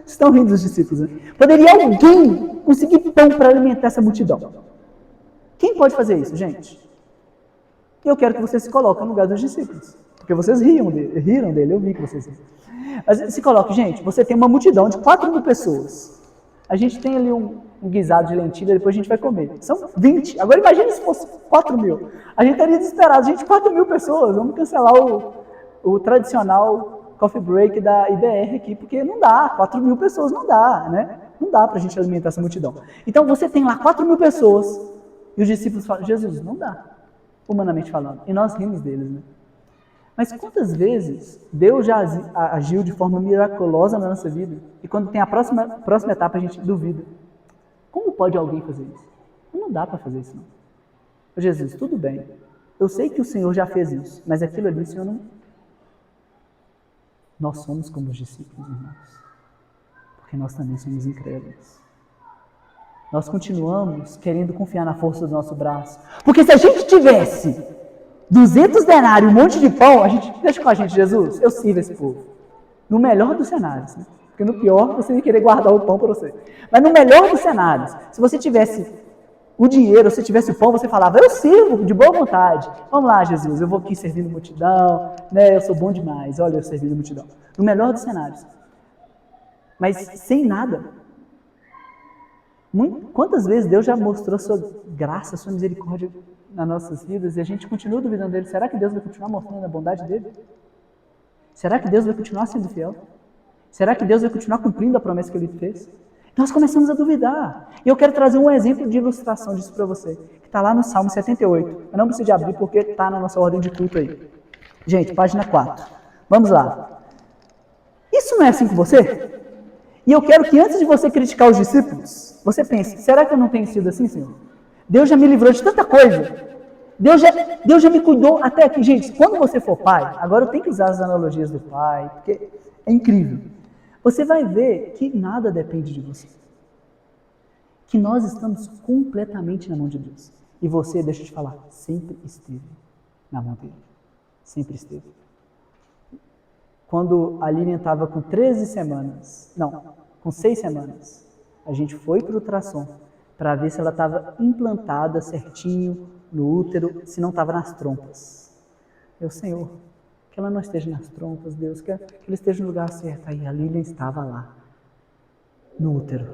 estão rindo os discípulos, né? Poderia alguém conseguir pão para alimentar essa multidão? Quem pode fazer isso, gente? Eu quero que vocês se coloquem no lugar dos discípulos. Porque vocês riram dele, eu vi que vocês riram. Mas se coloque, gente, você tem uma multidão de 4.000 pessoas. A gente tem ali um guisado de lentilha, depois a gente vai comer. São 20. Agora imagine se fosse 4.000. A gente estaria desesperado. Gente, 4.000 pessoas. Vamos cancelar o tradicional coffee break da IBR aqui, porque não dá. 4.000 pessoas não dá, né? Não dá para a gente alimentar essa multidão. Então você tem lá 4.000 pessoas e os discípulos falam, Jesus, não dá, humanamente falando. E nós rimos deles, né? Mas quantas vezes Deus já agiu de forma miraculosa na nossa vida e quando tem a próxima etapa a gente duvida. Como pode alguém fazer isso? Não dá para fazer isso, não. Jesus, tudo bem. Eu sei que o Senhor já fez isso, mas aquilo ali o Senhor não... Nós somos como os discípulos, irmãos. Porque nós também somos incrédulos. Nós continuamos querendo confiar na força do nosso braço. Porque se a gente tivesse 200 denários, um monte de pão, deixa com a gente, Jesus, eu sirvo esse povo. No melhor dos cenários, né? Porque no pior, você ia querer guardar o pão para você. Mas no melhor dos cenários, se você tivesse o dinheiro, se tivesse o pão, você falava, eu sirvo de boa vontade. Vamos lá, Jesus, eu vou aqui servindo multidão, né? Eu sou bom demais, olha eu servindo multidão. No melhor dos cenários. Mas sem nada. Quantas vezes Deus já mostrou sua graça, sua misericórdia nas nossas vidas e a gente continua duvidando dele? Será que Deus vai continuar mostrando a bondade dele? Será que Deus vai continuar sendo fiel? Será que Deus vai continuar cumprindo a promessa que ele fez? Nós começamos a duvidar. E eu quero trazer um exemplo de ilustração disso para você, que está lá no Salmo 78. Eu não preciso de abrir porque está na nossa ordem de culto aí. Gente, página 4. Vamos lá. Isso não é assim com você? E eu quero que antes de você criticar os discípulos, você pense, será que eu não tenho sido assim, Senhor? Deus já me livrou de tanta coisa. Deus já me cuidou até aqui. Gente, quando você for pai, agora eu tenho que usar as analogias do pai, porque é incrível. Você vai ver que nada depende de você. Que nós estamos completamente na mão de Deus. E você, deixa eu te falar, sempre esteve na mão dele. Sempre esteve. Quando a Lilian estava com 6 semanas, a gente foi para o ultrassom para ver se ela estava implantada certinho no útero, se não estava nas trompas. Eu, Senhor, que ela não esteja nas trompas, Deus, que ela esteja no lugar certo. Aí a Lilian estava lá, no útero.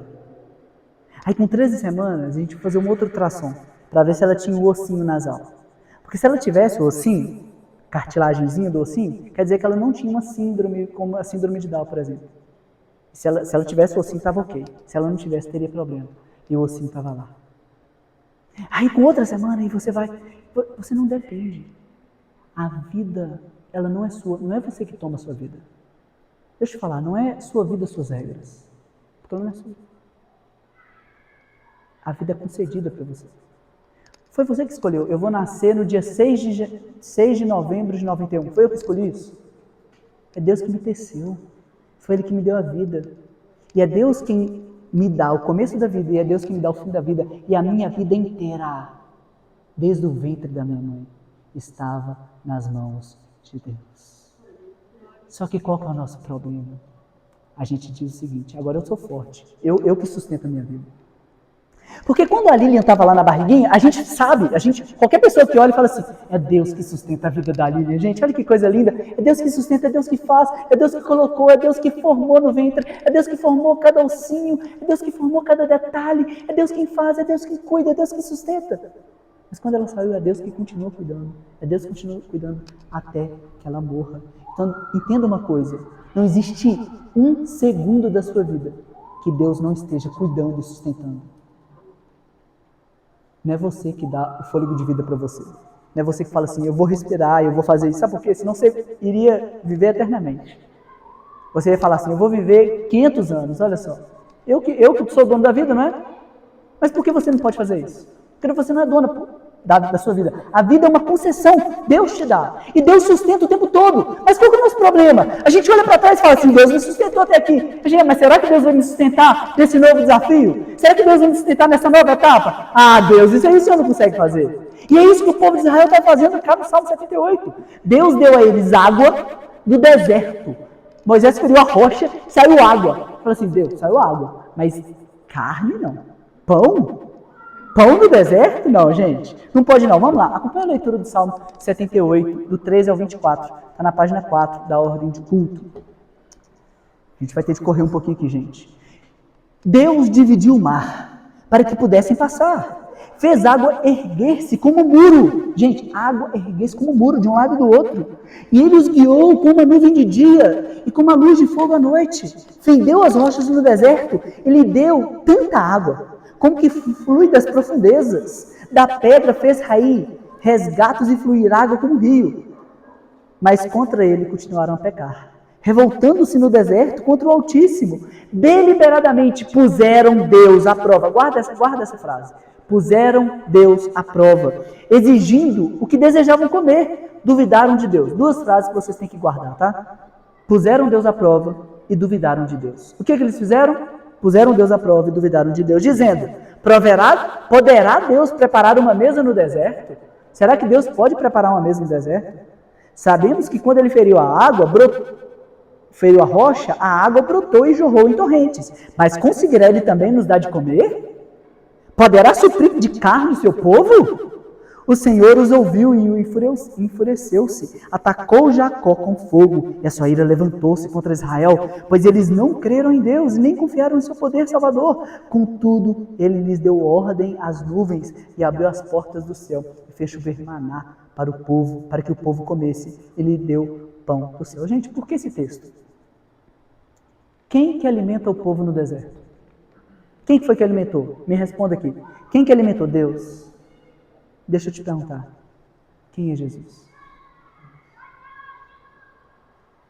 Aí com 13 semanas, a gente foi fazer um outro ultrassom, para ver se ela tinha o ossinho nasal. Porque se ela tivesse o ossinho, cartilagemzinha do ossinho, quer dizer que ela não tinha uma síndrome, como a síndrome de Down, por exemplo. Se ela tivesse o ossinho, estava ok. Se ela não tivesse, teria problema. E o ossinho estava lá. Aí com outra semana, aí você não depende. A vida, ela não é sua, não é você que toma a sua vida. Deixa eu te falar, não é sua vida, suas regras. Porque ela não é sua. A vida é concedida para você. Foi você que escolheu. Eu vou nascer no dia 6 de novembro de 91. Foi eu que escolhi isso? É Deus que me teceu. Foi Ele que me deu a vida. E é Deus quem me dá o começo da vida. E é Deus quem me dá o fim da vida. E a minha vida inteira, desde o ventre da minha mãe, estava nas mãos de Deus. Só que qual que é o nosso problema? A gente diz o seguinte, agora eu sou forte. Eu que sustento a minha vida. Porque quando a Lilian estava lá na barriguinha, a gente sabe, qualquer pessoa que olha e fala assim, é Deus que sustenta a vida da Lilian. Gente, olha que coisa linda, é Deus que sustenta, é Deus que faz, é Deus que colocou, é Deus que formou no ventre, é Deus que formou cada ossinho, é Deus que formou cada detalhe, é Deus quem faz, é Deus que cuida, é Deus que sustenta. Mas quando ela saiu, é Deus que continua cuidando, é Deus que continua cuidando até que ela morra. Então, entenda uma coisa, não existe um segundo da sua vida que Deus não esteja cuidando e sustentando. Não é você que dá o fôlego de vida para você. Não é você que fala assim, eu vou respirar, eu vou fazer isso. Sabe por quê? Senão você iria viver eternamente. Você ia falar assim, eu vou viver 500 anos, olha só. Eu que sou dono da vida, não é? Mas por que você não pode fazer isso? Porque você não é dono da sua vida. A vida é uma concessão, Deus te dá. E Deus sustenta o tempo todo. Mas qual que é o nosso problema? A gente olha para trás e fala assim, Deus me sustentou até aqui. Mas será que Deus vai me sustentar nesse novo desafio? Será que Deus vai me sustentar nessa nova etapa? Ah, Deus, isso aí o Senhor não consegue fazer. E é isso que o povo de Israel está fazendo aqui no Salmo 78. Deus deu a eles água do deserto. Moisés feriu a rocha, saiu água. Fala assim, Deus, saiu água. Mas carne não. Pão? Pão no deserto? Não, gente. Não pode não. Vamos lá. Acompanha a leitura do Salmo 78, do 13 ao 24. Está na página 4 da ordem de culto. A gente vai ter de correr um pouquinho aqui, gente. Deus dividiu o mar para que pudessem passar. Fez água erguer-se como muro. Gente, água erguer-se como muro, de um lado e do outro. E ele os guiou com uma nuvem de dia e com uma luz de fogo à noite. Fendeu as rochas no deserto e lhe deu tanta água, como que flui das profundezas. Da pedra fez rair resgatos e fluir água como rio. Mas contra ele continuaram a pecar, revoltando-se no deserto contra o Altíssimo. Deliberadamente puseram Deus à prova. Guarda essa frase. Puseram Deus à prova, exigindo o que desejavam comer. Duvidaram de Deus. Duas frases que vocês têm que guardar, tá? Puseram Deus à prova e duvidaram de Deus. O que eles fizeram? Puseram Deus à prova e duvidaram de Deus, dizendo: poderá Deus preparar uma mesa no deserto? Será que Deus pode preparar uma mesa no deserto? Sabemos que quando ele feriu a água, feriu a rocha, a água brotou e jorrou em torrentes. Mas conseguirá ele também nos dar de comer? Poderá suprir de carne o seu povo? O Senhor os ouviu e enfureceu-se. Atacou Jacó com fogo, e a sua ira levantou-se contra Israel, pois eles não creram em Deus, nem confiaram em seu poder salvador. Contudo, ele lhes deu ordem às nuvens e abriu as portas do céu, e fez chover maná para o povo, para que o povo comesse. Ele deu pão do céu. Gente, por que esse texto? Quem que alimenta o povo no deserto? Quem foi que alimentou? Me responda aqui. Quem que alimentou? Deus. Deixa eu te perguntar. Quem é Jesus?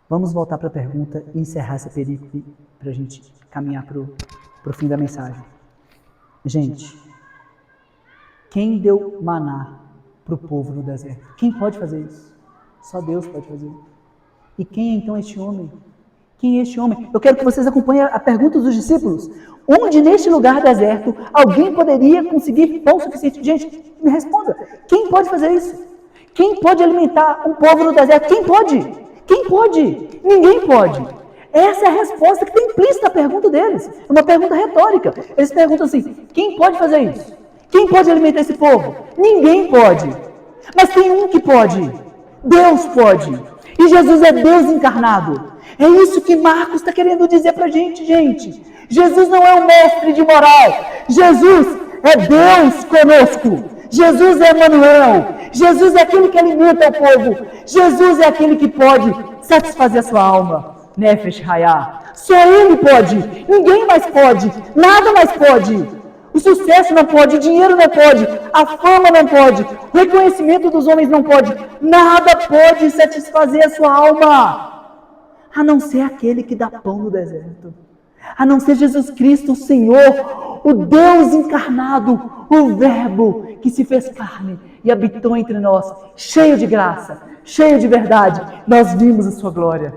Vamos voltar para a pergunta e encerrar essa perícope para a gente caminhar para o fim da mensagem. Gente, quem deu maná para o povo no deserto? Quem pode fazer isso? Só Deus pode fazer. E quem é então este homem? Quem é este homem? Eu quero que vocês acompanhem a pergunta dos discípulos. Onde neste lugar deserto alguém poderia conseguir pão suficiente? Gente, me responda. Quem pode fazer isso? Quem pode alimentar um povo no deserto? Quem pode? Quem pode? Ninguém pode. Essa é a resposta que tem implícita na pergunta deles. É uma pergunta retórica. Eles perguntam assim: quem pode fazer isso? Quem pode alimentar esse povo? Ninguém pode. Mas tem um que pode. Deus pode. E Jesus é Deus encarnado. É isso que Marcos está querendo dizer para a gente, gente. Jesus não é um mestre de moral. Jesus é Deus conosco. Jesus é Emmanuel. Jesus é aquele que alimenta o povo. Jesus é aquele que pode satisfazer a sua alma. Nefesh Hayah. Só Ele pode. Ninguém mais pode. Nada mais pode. O sucesso não pode. O dinheiro não pode. A fama não pode. O reconhecimento dos homens não pode. Nada pode satisfazer a sua alma. A não ser aquele que dá pão no deserto. A não ser Jesus Cristo, o Senhor, o Deus encarnado, o Verbo que se fez carne e habitou entre nós, cheio de graça, cheio de verdade. Nós vimos a sua glória.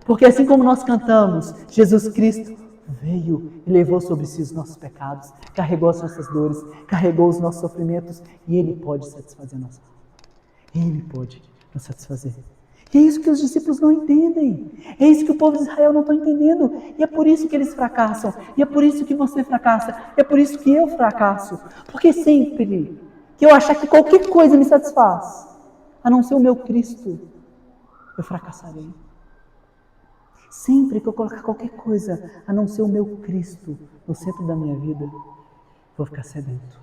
Porque assim como nós cantamos, Jesus Cristo veio e levou sobre si os nossos pecados, carregou as nossas dores, carregou os nossos sofrimentos, e Ele pode satisfazer a nossa alma. Ele pode nos satisfazer. E é isso que os discípulos não entendem. É isso que o povo de Israel não está entendendo. E é por isso que eles fracassam. E é por isso que você fracassa. E é por isso que eu fracasso. Porque sempre que eu achar que qualquer coisa me satisfaz, a não ser o meu Cristo, eu fracassarei. Sempre que eu colocar qualquer coisa, a não ser o meu Cristo, no centro da minha vida, vou ficar sedento.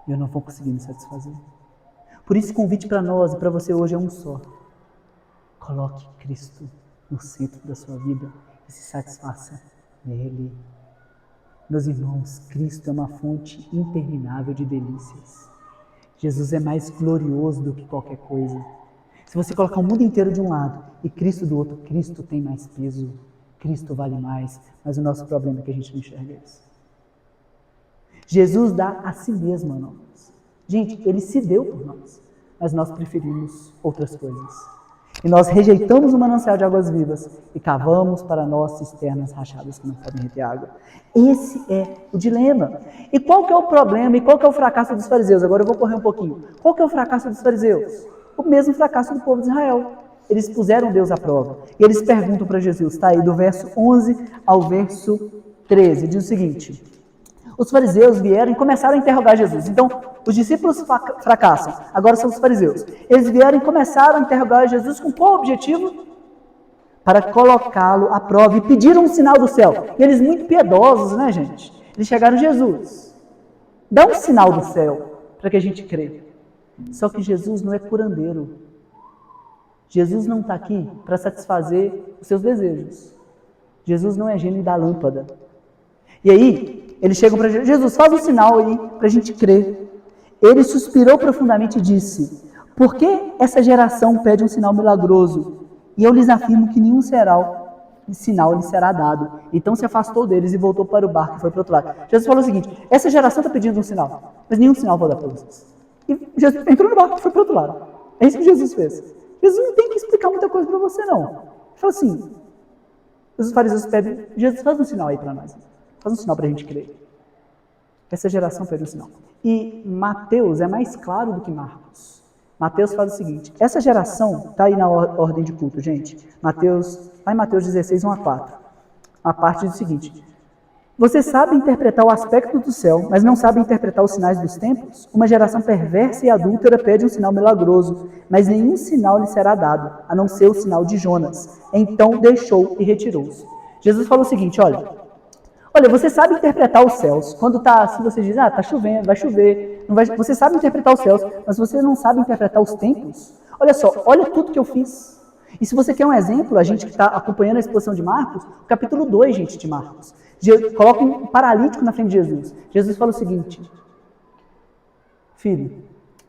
E eu não vou conseguir me satisfazer. Por isso o convite para nós e para você hoje é um só. Coloque Cristo no centro da sua vida e se satisfaça nele. Meus irmãos, Cristo é uma fonte interminável de delícias. Jesus é mais glorioso do que qualquer coisa. Se você colocar o mundo inteiro de um lado e Cristo do outro, Cristo tem mais peso. Cristo vale mais, mas o nosso problema é que a gente não enxerga isso. Jesus dá a si mesmo a nós. Gente, Ele se deu por nós, mas nós preferimos outras coisas. E nós rejeitamos o manancial de águas vivas e cavamos para nós cisternas rachadas que não podem reter água. Esse é o dilema. E qual que é o problema e qual que é o fracasso dos fariseus? Agora eu vou correr um pouquinho. Qual que é o fracasso dos fariseus? O mesmo fracasso do povo de Israel. Eles puseram Deus à prova. E eles perguntam para Jesus, está aí do verso 11 ao verso 13, diz o seguinte: os fariseus vieram e começaram a interrogar Jesus. Então, os discípulos fracassam, agora são os fariseus. Eles vieram e começaram a interrogar Jesus com qual objetivo? Para colocá-lo à prova e pediram um sinal do céu. E eles muito piedosos, né, gente? Eles chegaram a Jesus. Dá um sinal do céu para que a gente crê. Só que Jesus não é curandeiro. Jesus não está aqui para satisfazer os seus desejos. Jesus não é gênio da lâmpada. E aí, eles chegam para Jesus: Jesus, faz um sinal aí para a gente crer. Ele suspirou profundamente e disse: por que essa geração pede um sinal milagroso? E eu lhes afirmo que nenhum sinal lhe será dado. Então se afastou deles e voltou para o barco e foi para o outro lado. Jesus falou o seguinte: essa geração está pedindo um sinal, mas nenhum sinal vou dar para vocês. E Jesus entrou no barco e foi para o outro lado. É isso que Jesus fez. Jesus não tem que explicar muita coisa para você, não. Ele falou assim: os fariseus pedem: Jesus, faz um sinal aí para nós. Faz um sinal para a gente crer. Essa geração pede um sinal. E Mateus é mais claro do que Marcos. Mateus faz o seguinte: essa geração, está aí na ordem de culto, gente. Lá em Mateus 16, 1-4. A parte diz o seguinte: você sabe interpretar o aspecto do céu, mas não sabe interpretar os sinais dos tempos? Uma geração perversa e adúltera pede um sinal milagroso, mas nenhum sinal lhe será dado, a não ser o sinal de Jonas. Então deixou e retirou-se. Jesus falou o seguinte: olha, você sabe interpretar os céus. Quando está assim, você diz: está chovendo, vai chover. Não vai... Você sabe interpretar os céus, mas você não sabe interpretar os tempos. Olha só, olha tudo que eu fiz. E se você quer um exemplo, a gente que está acompanhando a exposição de Marcos, capítulo 2, gente, de Marcos. Coloca um paralítico na frente de Jesus. Jesus fala o seguinte: filho,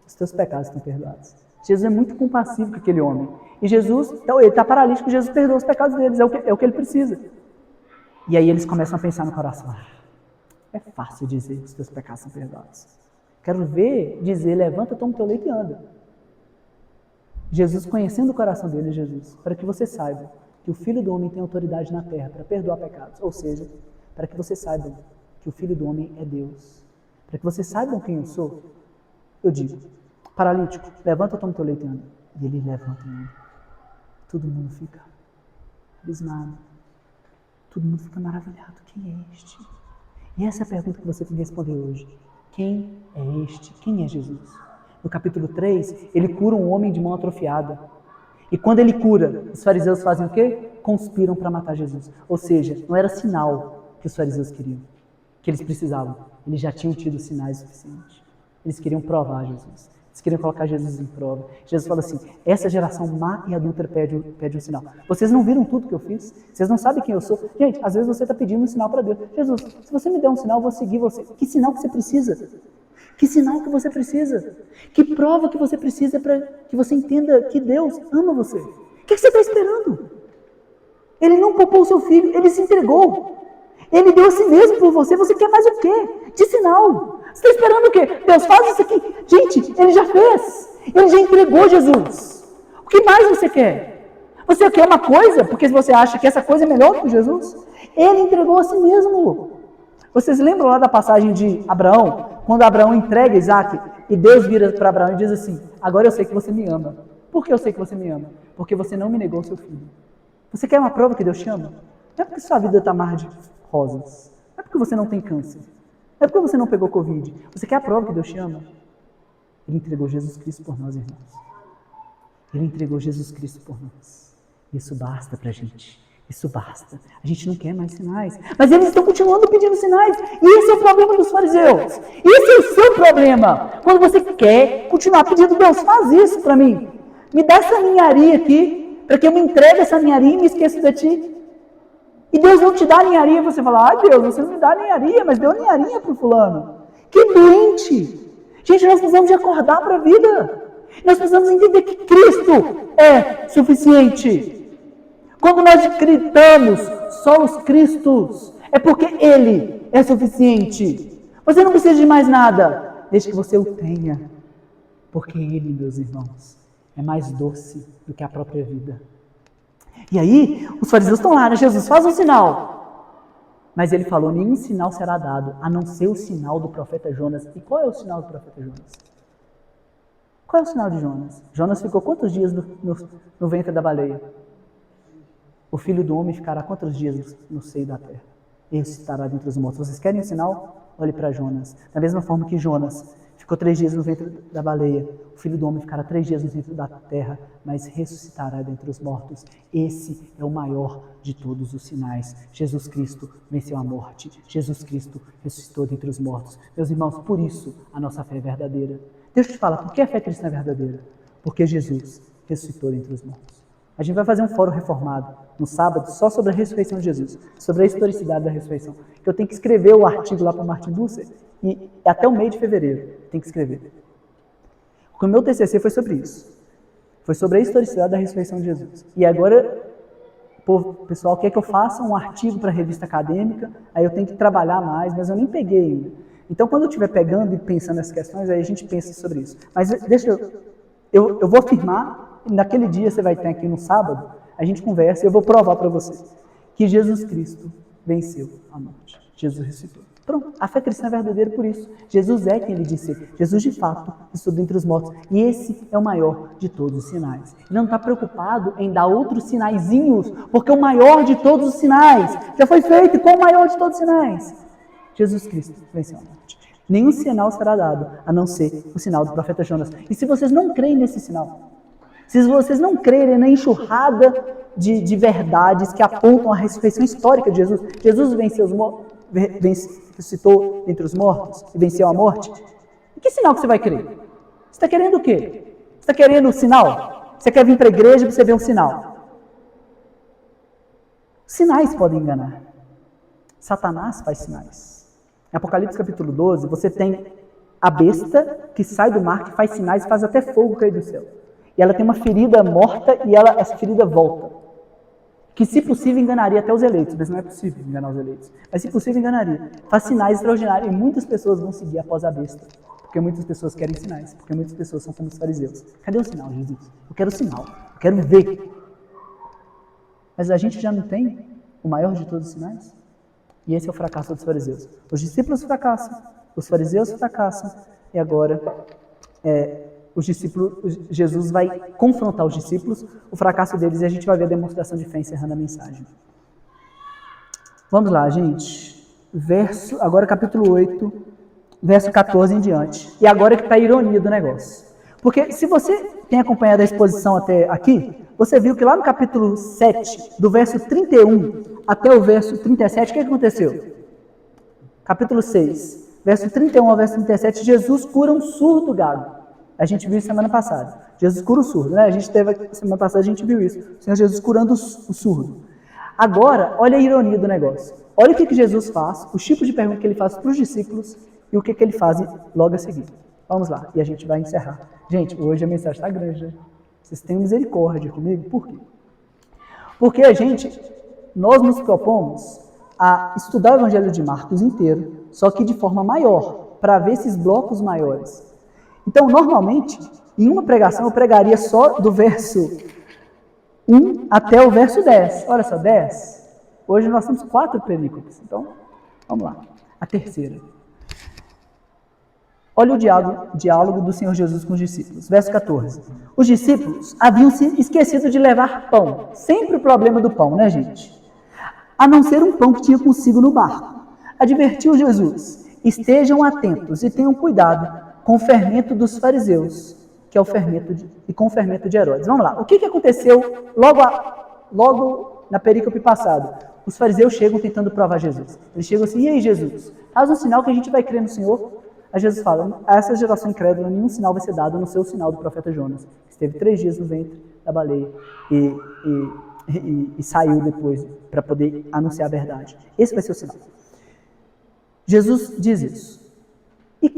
os teus pecados estão perdoados. Jesus é muito compassivo com aquele homem. E Jesus, então, ele está paralítico, Jesus perdoa os pecados deles, é o que ele precisa. E aí eles começam a pensar no coração: é fácil dizer que os teus pecados são perdoados. Quero ver dizer: levanta, toma o teu leito e anda. Jesus, conhecendo o coração dele, Jesus, para que você saiba que o Filho do Homem tem autoridade na terra para perdoar pecados. Ou seja, para que vocês saibam que o Filho do Homem é Deus. Para que vocês saibam quem eu sou, eu digo: paralítico, levanta, toma o teu leito e anda. E ele levanta e anda. Todo mundo fica abismado. Todo mundo fica maravilhado. Quem é este? E essa é a pergunta que você tem que responder hoje. Quem é este? Quem é Jesus? No capítulo 3, ele cura um homem de mão atrofiada. E quando ele cura, os fariseus fazem o quê? Conspiram para matar Jesus. Ou seja, não era sinal que os fariseus queriam, que eles precisavam. Eles já tinham tido sinais suficientes. Eles queriam provar Jesus. Eles queriam colocar Jesus em prova. Jesus fala assim: essa geração má e adúltera pede um sinal. Vocês não viram tudo que eu fiz? Vocês não sabem quem eu sou? Gente, às vezes você está pedindo um sinal para Deus. Jesus, se você me der um sinal, eu vou seguir você. Que sinal que você precisa? Que sinal que você precisa? Que prova que você precisa para que você entenda que Deus ama você? O que você está esperando? Ele não poupou o seu filho, ele se entregou. Ele deu a si mesmo por você. Você quer mais o quê? De sinal. Você está esperando o quê? Deus, faz isso aqui. Gente, ele já fez. Ele já entregou Jesus. O que mais você quer? Você quer uma coisa porque você acha que essa coisa é melhor do que Jesus? Ele entregou a si mesmo. Vocês lembram lá da passagem de Abraão? Quando Abraão entrega Isaac e Deus vira para Abraão e diz assim: agora eu sei que você me ama. Por que eu sei que você me ama? Porque você não me negou seu filho. Você quer uma prova que Deus te ama? Não é porque sua vida está mar de rosas. Não é porque você não tem câncer. Não é porque você não pegou Covid. Você quer a prova que Deus te ama? Ele entregou Jesus Cristo por nós, irmãos. Ele entregou Jesus Cristo por nós. Isso basta pra gente. Isso basta. A gente não quer mais sinais. Mas eles estão continuando pedindo sinais. E esse é o problema dos fariseus. Esse é o seu problema. Quando você quer continuar pedindo: Deus, faz isso para mim. Me dá essa ninharia aqui, para que eu me entregue essa ninharia e me esqueça de ti. E Deus não te dá ninharia. Você fala: ai Deus, você não me dá ninharia, mas deu ninharia para o fulano. Que doente. Gente, nós precisamos de acordar para a vida. Nós precisamos entender que Cristo é suficiente. Quando nós gritamos só os Cristos, é porque Ele é suficiente. Você não precisa de mais nada, desde que você o tenha. Porque Ele, meus irmãos, é mais doce do que a própria vida. E aí, os fariseus estão lá, né? Jesus, faz um sinal. Mas ele falou: nenhum sinal será dado, a não ser o sinal do profeta Jonas. E qual é o sinal do profeta Jonas? Qual é o sinal de Jonas? Jonas ficou quantos dias no ventre da baleia? O Filho do Homem ficará quantos dias no seio da terra? Ele estará dentre os mortos. Vocês querem um sinal? Olhe para Jonas. Da mesma forma que Jonas Ficou 3 dias no ventre da baleia. O Filho do Homem ficará 3 dias no ventre da terra, mas ressuscitará dentre os mortos. Esse é o maior de todos os sinais. Jesus Cristo venceu a morte. Jesus Cristo ressuscitou dentre os mortos. Meus irmãos, por isso a nossa fé é verdadeira. Deixa eu te falar, por que a fé cristã é verdadeira? Porque Jesus ressuscitou dentre os mortos. A gente vai fazer um fórum reformado no sábado só sobre a ressurreição de Jesus, sobre a historicidade da ressurreição. Que eu tenho que escrever o artigo lá para o Martin Bucer e até o mês de fevereiro tem que escrever. Porque o meu TCC foi sobre isso. Foi sobre a historicidade da ressurreição de Jesus. E agora, o pessoal quer que eu faça um artigo para a revista acadêmica, aí eu tenho que trabalhar mais, mas eu nem peguei ainda. Então, quando eu estiver pegando e pensando nessas questões, aí a gente pensa sobre isso. Mas deixa eu vou afirmar, naquele dia você vai ter aqui no sábado, a gente conversa e eu vou provar para vocês que Jesus Cristo venceu a morte. Jesus ressuscitou. Pronto, a fé cristã é verdadeira por isso. Jesus é quem ele disse ser. Jesus, de fato, ressuscitou dentre os mortos. E esse é o maior de todos os sinais. Ele não está preocupado em dar outros sinaizinhos, porque o maior de todos os sinais já foi feito. Qual o maior de todos os sinais? Jesus Cristo venceu a morte. Nenhum sinal será dado, a não ser o sinal do profeta Jonas. E se vocês não creem nesse sinal, se vocês não crerem na enxurrada de verdades que apontam a ressurreição histórica de Jesus, Jesus ressuscitou entre os mortos e venceu a morte, que sinal que você vai crer? Você está querendo o quê? Você está querendo o sinal? Você quer vir para a igreja para você ver um sinal? Sinais podem enganar. Satanás faz sinais. Em Apocalipse capítulo 12, você tem a besta que sai do mar, que faz sinais e faz até fogo cair do céu. E ela tem uma ferida morta e essa ferida volta. Que, se possível, enganaria até os eleitos. Mas não é possível enganar os eleitos. Mas, se possível, enganaria. Faz sinais extraordinários. E muitas pessoas vão seguir após a besta. Porque muitas pessoas querem sinais. Porque muitas pessoas são como os fariseus. Cadê o sinal, Jesus? Eu quero o sinal. Eu quero ver. Mas a gente já não tem o maior de todos os sinais? E esse é o fracasso dos fariseus. Os discípulos fracassam. Os fariseus fracassam. E agora, Jesus vai confrontar os discípulos, o fracasso deles, e a gente vai ver a demonstração de fé encerrando a mensagem. Vamos lá, gente. Agora capítulo 8, verso 14 em diante. E agora que está a ironia do negócio. Porque se você tem acompanhado a exposição até aqui, você viu que lá no capítulo 7, do verso 31 até o verso 37, o que aconteceu? Capítulo 6, verso 31 ao verso 37, Jesus cura um surdo gago. A gente viu isso semana passada. Jesus cura o surdo, né? Semana passada a gente viu isso. O Senhor Jesus curando o surdo. Agora, olha a ironia do negócio. Olha o que Jesus faz, os tipos de perguntas que ele faz para os discípulos e o que ele faz logo a seguir. Vamos lá, e a gente vai encerrar. Gente, hoje a mensagem está grande, né? Vocês têm misericórdia comigo? Por quê? Porque nós nos propomos a estudar o Evangelho de Marcos inteiro, só que de forma maior, para ver esses blocos maiores. Então, normalmente, em uma pregação, eu pregaria só do verso 1 até o verso 10. Olha só, 10. Hoje nós temos 4 perícopes. Então, vamos lá. A terceira. Olha o diálogo do Senhor Jesus com os discípulos. Verso 14. Os discípulos haviam se esquecido de levar pão. Sempre o problema do pão, né, gente? A não ser um pão que tinha consigo no barco. Advertiu Jesus: estejam atentos e tenham cuidado com o fermento dos fariseus, que é o fermento com o fermento de Herodes. Vamos lá. O que aconteceu logo na perícope passada? Os fariseus chegam tentando provar Jesus. Eles chegam assim: e aí, Jesus? Faz um sinal que a gente vai crer no Senhor. Aí Jesus fala: a essa geração incrédula nenhum sinal vai ser dado, a não ser o sinal do profeta Jonas, que esteve 3 dias no ventre da baleia e saiu depois para poder anunciar a verdade. Esse vai ser o sinal. Jesus diz isso. E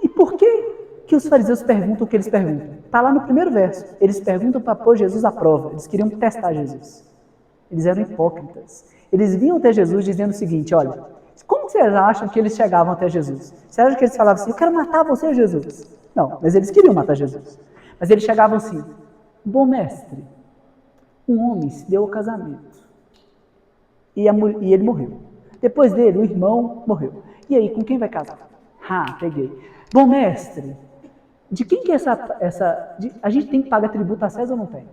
por que os fariseus perguntam o que eles perguntam? Está lá no primeiro verso. Eles perguntam para pôr Jesus à prova. Eles queriam testar Jesus. Eles eram hipócritas. Eles vinham até Jesus dizendo o seguinte: olha, como vocês acham que eles chegavam até Jesus? Você acha que eles falavam assim: eu quero matar você, Jesus? Não, mas eles queriam matar Jesus. Mas eles chegavam assim: bom mestre, um homem se deu ao casamento e ele morreu. Depois dele, o irmão morreu. E aí, com quem vai casar? Peguei. Bom mestre, de quem que é a gente tem que pagar tributo a César ou não tem?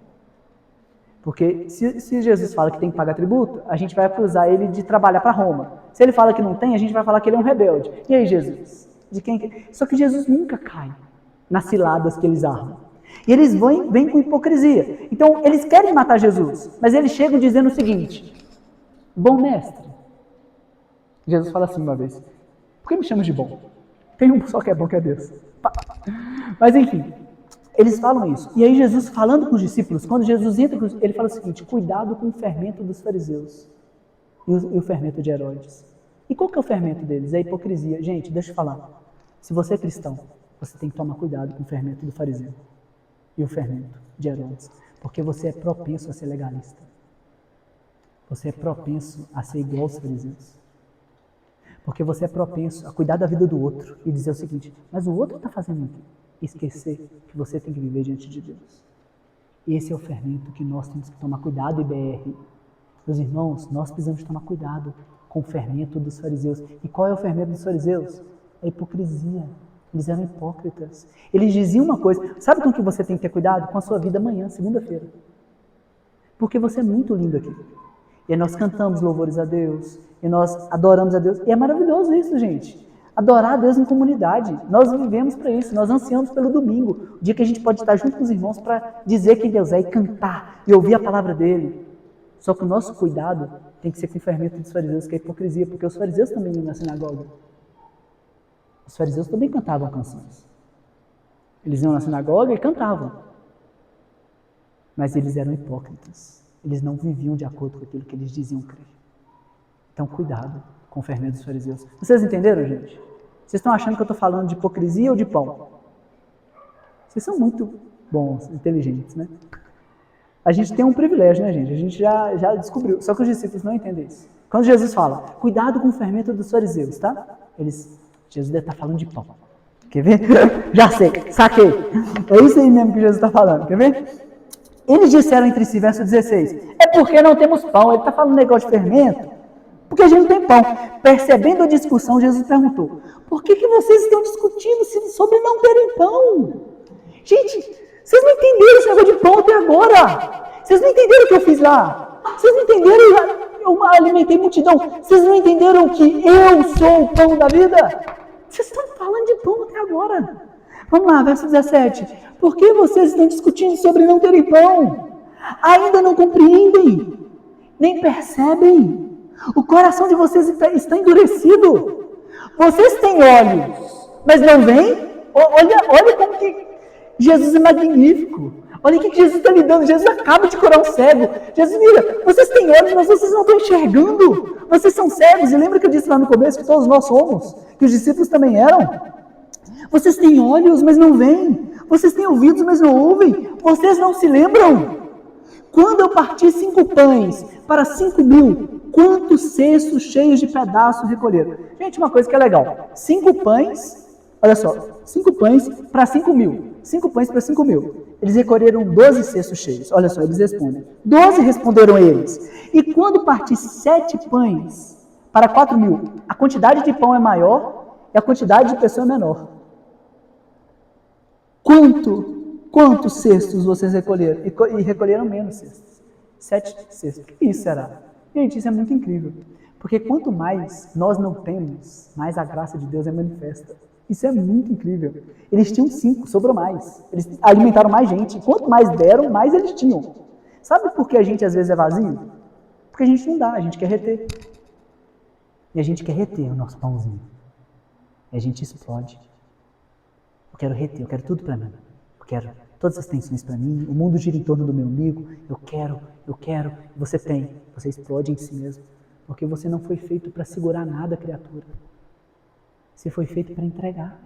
Porque se Jesus fala que tem que pagar tributo, a gente vai acusar ele de trabalhar para Roma. Se ele fala que não tem, a gente vai falar que ele é um rebelde. E aí, Jesus? de quem... Só que Jesus nunca cai nas ciladas que eles armam. E eles vêm com hipocrisia. Então, eles querem matar Jesus, mas eles chegam dizendo o seguinte: bom mestre. Jesus fala assim uma vez: por que me chamas de bom? Tem um só que é bom, que é Deus. Mas enfim, eles falam isso. E aí Jesus, falando com os discípulos, quando Jesus entra, ele fala o seguinte: cuidado com o fermento dos fariseus e o fermento de Herodes. E qual que é o fermento deles? É a hipocrisia. Gente, deixa eu falar. Se você é cristão, você tem que tomar cuidado com o fermento do fariseu e o fermento de Herodes, porque você é propenso a ser legalista. Você é propenso a ser igual aos fariseus. Porque você é propenso a cuidar da vida do outro e dizer o seguinte: mas o outro está fazendo o quê? Esquecer que você tem que viver diante de Deus. Esse é o fermento que nós temos que tomar cuidado, IBR. Meus irmãos, nós precisamos tomar cuidado com o fermento dos fariseus. E qual é o fermento dos fariseus? A hipocrisia. Eles eram hipócritas. Eles diziam uma coisa. Sabe com que você tem que ter cuidado? Com a sua vida amanhã, segunda-feira. Porque você é muito lindo aqui. E aí nós cantamos louvores a Deus, e nós adoramos a Deus. E é maravilhoso isso, gente. Adorar a Deus em comunidade. Nós vivemos para isso, nós ansiamos pelo domingo. O dia que a gente pode estar junto com os irmãos para dizer quem Deus é, e cantar, e ouvir a palavra dele. Só que o nosso cuidado tem que ser com o fermento dos fariseus, que é a hipocrisia, porque os fariseus também iam na sinagoga. Os fariseus também cantavam canções. Eles iam na sinagoga e cantavam. Mas eles eram hipócritas. Eles não viviam de acordo com aquilo que eles diziam crer. Então, cuidado com o fermento dos fariseus. Vocês entenderam, gente? Vocês estão achando que eu estou falando de hipocrisia ou de pão? Vocês são muito bons, inteligentes, né? A gente tem um privilégio, né, gente? A gente já descobriu. Só que os discípulos não entendem isso. Quando Jesus fala, cuidado com o fermento dos fariseus, tá? Jesus deve estar falando de pão. Quer ver? Já sei, saquei. É isso aí mesmo que Jesus está falando. Quer ver? Eles disseram entre si, verso 16, é porque não temos pão. Ele está falando negócio de fermento, porque a gente não tem pão. Percebendo a discussão, Jesus perguntou, por que vocês estão discutindo sobre não terem pão? Gente, vocês não entenderam esse negócio de pão até agora. Vocês não entenderam o que eu fiz lá. Vocês não entenderam, eu alimentei multidão. Vocês não entenderam que eu sou o pão da vida? Vocês estão falando de pão até agora. Vamos lá, verso 17. Por que vocês estão discutindo sobre não terem pão? Ainda não compreendem, nem percebem. O coração de vocês está endurecido. Vocês têm olhos, mas não veem? Olha como que Jesus é magnífico. Olha o que Jesus está lhe dando. Jesus acaba de curar um cego. Jesus, mira, vocês têm olhos, mas vocês não estão enxergando. Vocês são cegos. E lembra que eu disse lá no começo que todos nós somos? Que os discípulos também eram? Vocês têm olhos, mas não veem. Vocês têm ouvidos, mas não ouvem. Vocês não se lembram? Quando eu parti 5 pães para 5.000, quantos cestos cheios de pedaços recolheram? Gente, uma coisa que é legal. 5 pães, olha só, 5 pães para 5.000. 5 pães para 5.000. Eles recolheram 12 cestos cheios. Olha só, eles respondem. 12 responderam eles. E quando parti 7 pães para 4.000, a quantidade de pão é maior e a quantidade de pessoa é menor. Quantos cestos vocês recolheram? E recolheram menos cestos. 7 cestos. O que isso será? Gente, isso é muito incrível. Porque quanto mais nós não temos, mais a graça de Deus é manifesta. Isso é muito incrível. Eles tinham 5, sobrou mais. Eles alimentaram mais gente. Quanto mais deram, mais eles tinham. Sabe por que a gente às vezes é vazio? Porque a gente não dá, a gente quer reter. E a gente quer reter o nosso pãozinho. E a gente explode. Eu quero reter, eu quero tudo para mim. Eu quero todas as tensões para mim. O mundo gira em torno do meu umbigo. Eu quero. Você tem. Você explode em si mesmo. Porque você não foi feito para segurar nada, criatura. Você foi feito para entregar.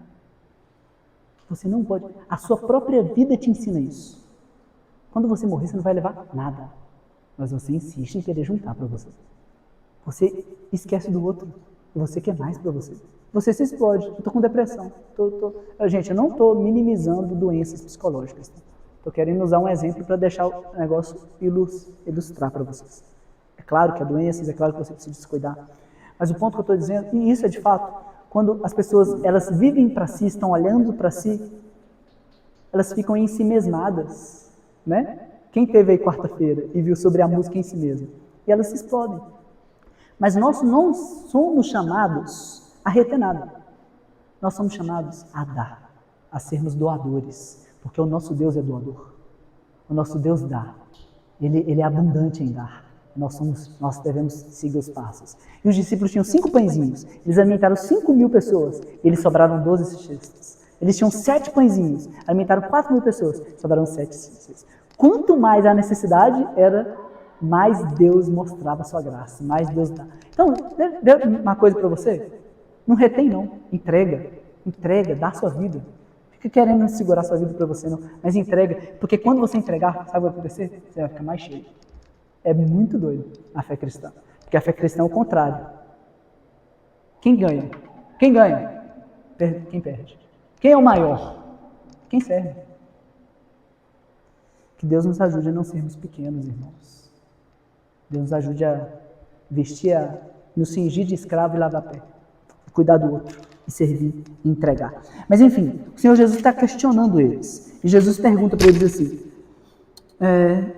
Você não pode. A sua própria vida te ensina isso. Quando você morrer, você não vai levar nada. Mas você insiste em querer juntar para você. Você esquece do outro. E você quer mais para você. Você se explode. Eu estou com depressão. Gente, eu não estou minimizando doenças psicológicas. Estou querendo usar um exemplo para deixar o negócio ilustrar para vocês. É claro que há doenças, é claro que você precisa se cuidar. Mas o ponto que eu estou dizendo, e isso é de fato, quando as pessoas elas vivem para si, estão olhando para si, elas ficam em si mesmadas. Né? Quem teve aí quarta-feira e viu sobre a música em si mesma? E elas se explodem. Mas nós não somos chamados a reter nada. Nós somos chamados a dar, a sermos doadores, porque o nosso Deus é doador. O nosso Deus dá. Ele é abundante em dar. Nós devemos seguir os passos. E os discípulos tinham 5 pãezinhos. Eles alimentaram 5.000 pessoas. E eles sobraram 12 cestos. Eles tinham 7 pãezinhos. Alimentaram 4.000 pessoas. Sobraram 7 cestos. Quanto mais a necessidade era, mais Deus mostrava a sua graça. Mais Deus dá. Então, deu uma coisa para você? Não retém não. Entrega. Entrega. Dá a sua vida. Fica querendo segurar a sua vida para você não. Mas entrega. Porque quando você entregar, sabe o que vai acontecer? Você vai ficar mais cheio. É muito doido a fé cristã. Porque a fé cristã é o contrário. Quem ganha? Quem ganha? Quem perde? Quem é o maior? Quem serve? Que Deus nos ajude a não sermos pequenos, irmãos. Deus nos ajude a vestir, nos cingir de escravo e lavar pé. Cuidar do outro, e servir e entregar. Mas enfim, o Senhor Jesus está questionando eles. E Jesus pergunta para eles assim,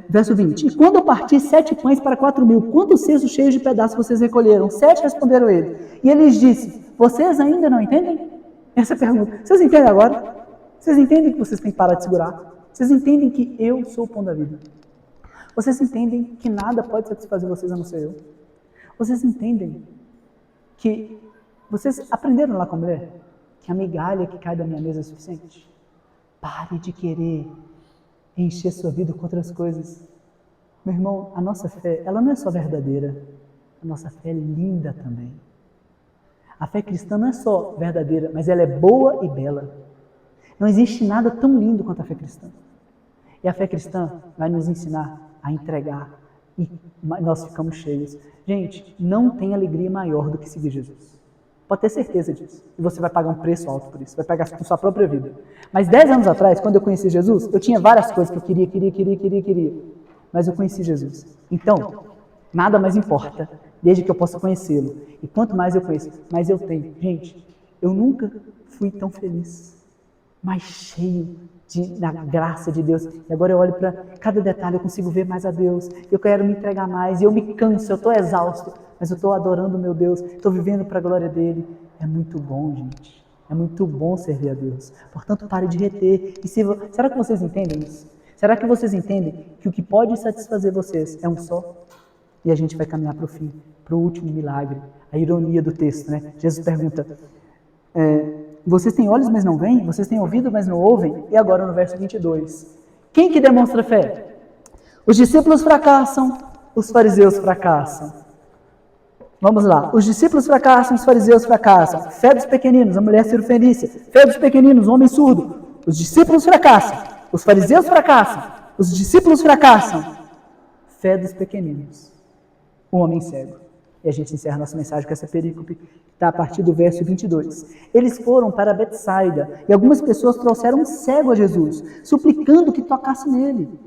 verso 20. E quando eu parti 7 pães para 4.000, quantos cestos cheios de pedaços vocês recolheram? 7 responderam ele. E ele lhes disse, vocês ainda não entendem? Essa pergunta. Vocês entendem agora? Vocês entendem que vocês têm que parar de segurar? Vocês entendem que eu sou o pão da vida? Vocês entendem que nada pode satisfazer vocês a não ser eu? Vocês entendem que... Vocês aprenderam lá com a mulher? Que a migalha que cai da minha mesa é suficiente? Pare de querer encher sua vida com outras coisas. Meu irmão, a nossa fé, ela não é só verdadeira. A nossa fé é linda também. A fé cristã não é só verdadeira, mas ela é boa e bela. Não existe nada tão lindo quanto a fé cristã. E a fé cristã vai nos ensinar a entregar e nós ficamos cheios. Gente, não tem alegria maior do que seguir Jesus. Pode ter certeza disso. E você vai pagar um preço alto por isso. Vai pagar com sua própria vida. Mas 10 anos atrás, quando eu conheci Jesus, eu tinha várias coisas que eu queria. Mas eu conheci Jesus. Então, nada mais importa, desde que eu possa conhecê-lo. E quanto mais eu conheço, mais eu tenho. Gente, eu nunca fui tão feliz, mais cheio da graça de Deus. E agora eu olho para cada detalhe, eu consigo ver mais a Deus. Eu quero me entregar mais, e eu me canso, eu estou exausto. Mas eu estou adorando o meu Deus, estou vivendo para a glória dele. É muito bom, gente. É muito bom servir a Deus. Portanto, pare de reter. E será que vocês entendem isso? Será que vocês entendem que o que pode satisfazer vocês é um só? E a gente vai caminhar para o fim, para o último milagre. A ironia do texto, né? Jesus pergunta, vocês têm olhos, mas não veem? Vocês têm ouvido, mas não ouvem? E agora no verso 22. Quem que demonstra fé? Os discípulos fracassam, os fariseus fracassam. Vamos lá. Os discípulos fracassam, os fariseus fracassam. Fé dos pequeninos, a mulher cirofenícia. Fé dos pequeninos, o homem surdo. Os discípulos fracassam, os fariseus fracassam. Os discípulos fracassam. Fé dos pequeninos, o homem cego. E a gente encerra nossa mensagem com essa perícope, que está a partir do verso 22. Eles foram para Betsaida e algumas pessoas trouxeram um cego a Jesus, suplicando que tocasse nele.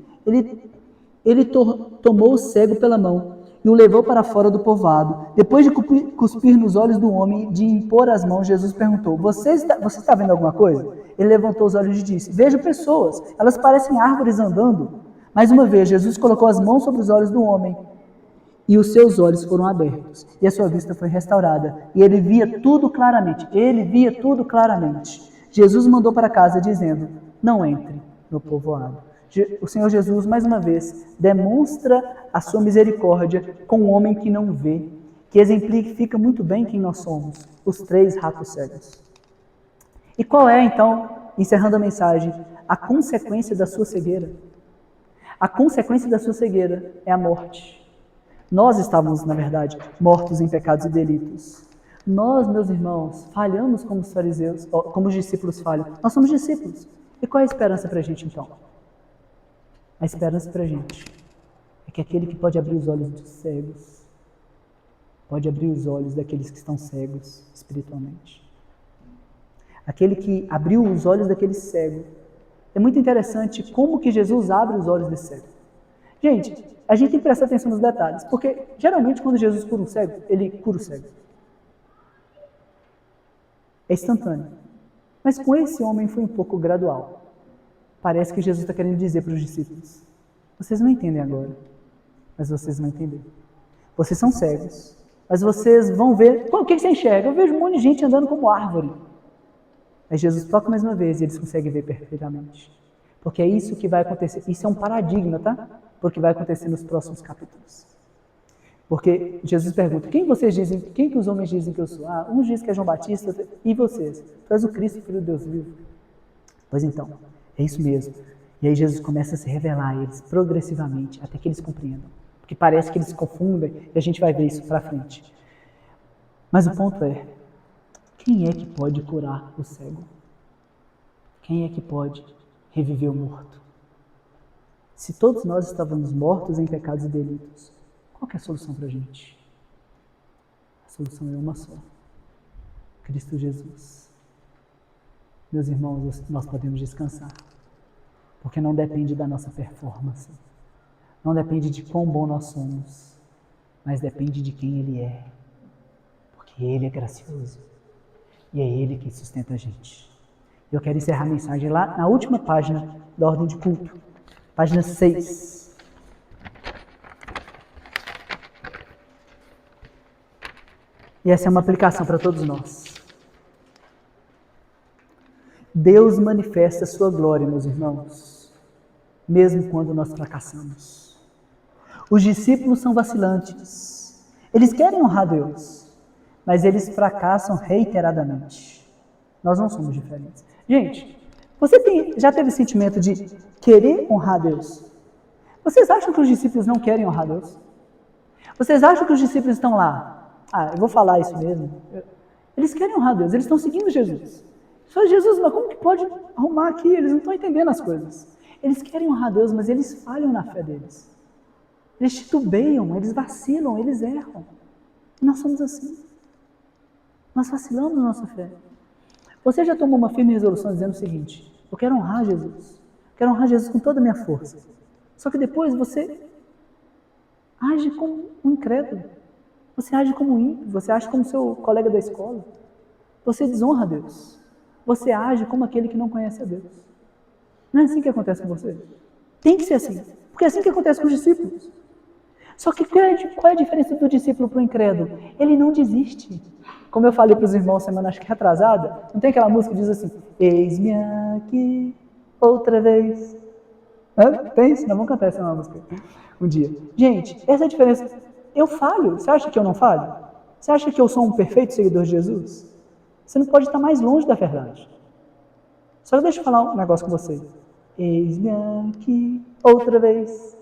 Ele tomou o cego pela mão e o levou para fora do povoado. Depois de cuspir nos olhos do homem, de impor as mãos, Jesus perguntou, você está vendo alguma coisa? Ele levantou os olhos e disse, vejo pessoas, elas parecem árvores andando. Mais uma vez, Jesus colocou as mãos sobre os olhos do homem e os seus olhos foram abertos e a sua vista foi restaurada. E ele via tudo claramente. Jesus mandou para casa dizendo, não entre no povoado. O Senhor Jesus, mais uma vez, demonstra a sua misericórdia com um homem que não vê, que exemplifica muito bem quem nós somos, os 3 ratos cegos. E qual é, então, encerrando a mensagem, a consequência da sua cegueira? A consequência da sua cegueira é a morte. Nós estávamos, na verdade, mortos em pecados e delitos. Nós, meus irmãos, falhamos como os fariseus, como os discípulos falham. Nós somos discípulos. E qual é a esperança para a gente, então? A esperança para a gente é que aquele que pode abrir os olhos dos cegos, pode abrir os olhos daqueles que estão cegos espiritualmente. Aquele que abriu os olhos daquele cego. É muito interessante como que Jesus abre os olhos desse cego. Gente, a gente tem que prestar atenção nos detalhes, porque geralmente quando Jesus cura um cego, ele cura o cego. É instantâneo. Mas com esse homem foi um pouco gradual. Parece que Jesus está querendo dizer para os discípulos, vocês não entendem agora, mas vocês vão entender. Vocês são cegos, mas vocês vão ver. O que você enxerga? Eu vejo um monte de gente andando como árvore. Aí Jesus toca mais uma vez e eles conseguem ver perfeitamente. Porque é isso que vai acontecer. Isso é um paradigma, tá? Porque vai acontecer nos próximos capítulos. Porque Jesus pergunta, quem que os homens dizem que eu sou? Uns dizem que é João Batista, e vocês? Tu és o Cristo, Filho de Deus vivo. Pois então, é isso mesmo. E aí Jesus começa a se revelar a eles progressivamente, até que eles compreendam. Porque parece que eles se confundem, e a gente vai ver isso pra frente. Mas o ponto é, quem é que pode curar o cego? Quem é que pode reviver o morto? Se todos nós estávamos mortos em pecados e delitos, qual que é a solução para a gente? A solução é uma só. Cristo Jesus. Meus irmãos, nós podemos descansar. Porque não depende da nossa performance. Não depende de quão bom nós somos. Mas depende de quem Ele é. Porque Ele é gracioso. E é Ele que sustenta a gente. Eu quero encerrar a mensagem lá na última página da ordem de culto. Página 6. E essa é uma aplicação para todos nós. Deus manifesta a sua glória, meus irmãos, mesmo quando nós fracassamos. Os discípulos são vacilantes. Eles querem honrar Deus, mas eles fracassam reiteradamente. Nós não somos diferentes. Gente, você já teve o sentimento de querer honrar Deus? Vocês acham que os discípulos não querem honrar Deus? Vocês acham que os discípulos estão lá? Eu vou falar isso mesmo. Eles querem honrar Deus, eles estão seguindo Jesus. Só Jesus, mas como que pode arrumar aqui? Eles não estão entendendo as coisas. Eles querem honrar Deus, mas eles falham na fé deles. Eles titubeiam, eles vacilam, eles erram. E nós somos assim. Nós vacilamos na nossa fé. Você já tomou uma firme resolução dizendo o seguinte: eu quero honrar Jesus. Quero honrar Jesus com toda a minha força. Só que depois você age como um incrédulo. Você age como um ímpio. Você age como seu colega da escola. Você desonra Deus. Você age como aquele que não conhece a Deus. Não é assim que acontece com você? Tem que ser assim. Porque é assim que acontece com os discípulos. Só que qual é a diferença do discípulo para o incrédulo? Ele não desiste. Como eu falei para os irmãos semana acho que retrasada, não tem aquela música que diz assim: eis-me aqui outra vez. Tem isso? Nós vamos cantar essa música um dia. Gente, essa é a diferença. Eu falho. Você acha que eu não falho? Você acha que eu sou um perfeito seguidor de Jesus? Você não pode estar mais longe da verdade. Só deixa eu falar um negócio com você. Eis-me aqui outra vez.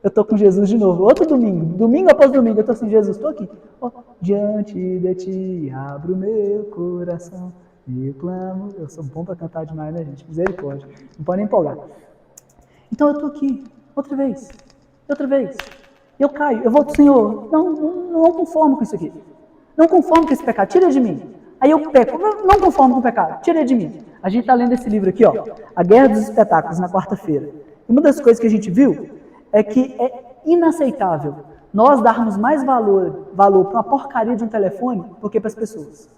Eu estou com Jesus de novo. Outro domingo. Domingo após domingo. Eu estou assim, Jesus, estou aqui. Diante de ti abro meu coração. E clamo. Eu sou bom para cantar demais, né, gente? Misericórdia. Não pode nem empolgar. Então eu estou aqui. Outra vez. Outra vez. Eu caio. Eu volto, Senhor. Não conformo com isso aqui. Não conformo com esse pecado. Tira de mim. Aí eu peco, não conformo com o pecado, tira de mim. A gente está lendo esse livro aqui, A Guerra dos Espetáculos, na quarta-feira. E uma das coisas que a gente viu é que é inaceitável nós darmos mais valor para uma porcaria de um telefone do que para as pessoas.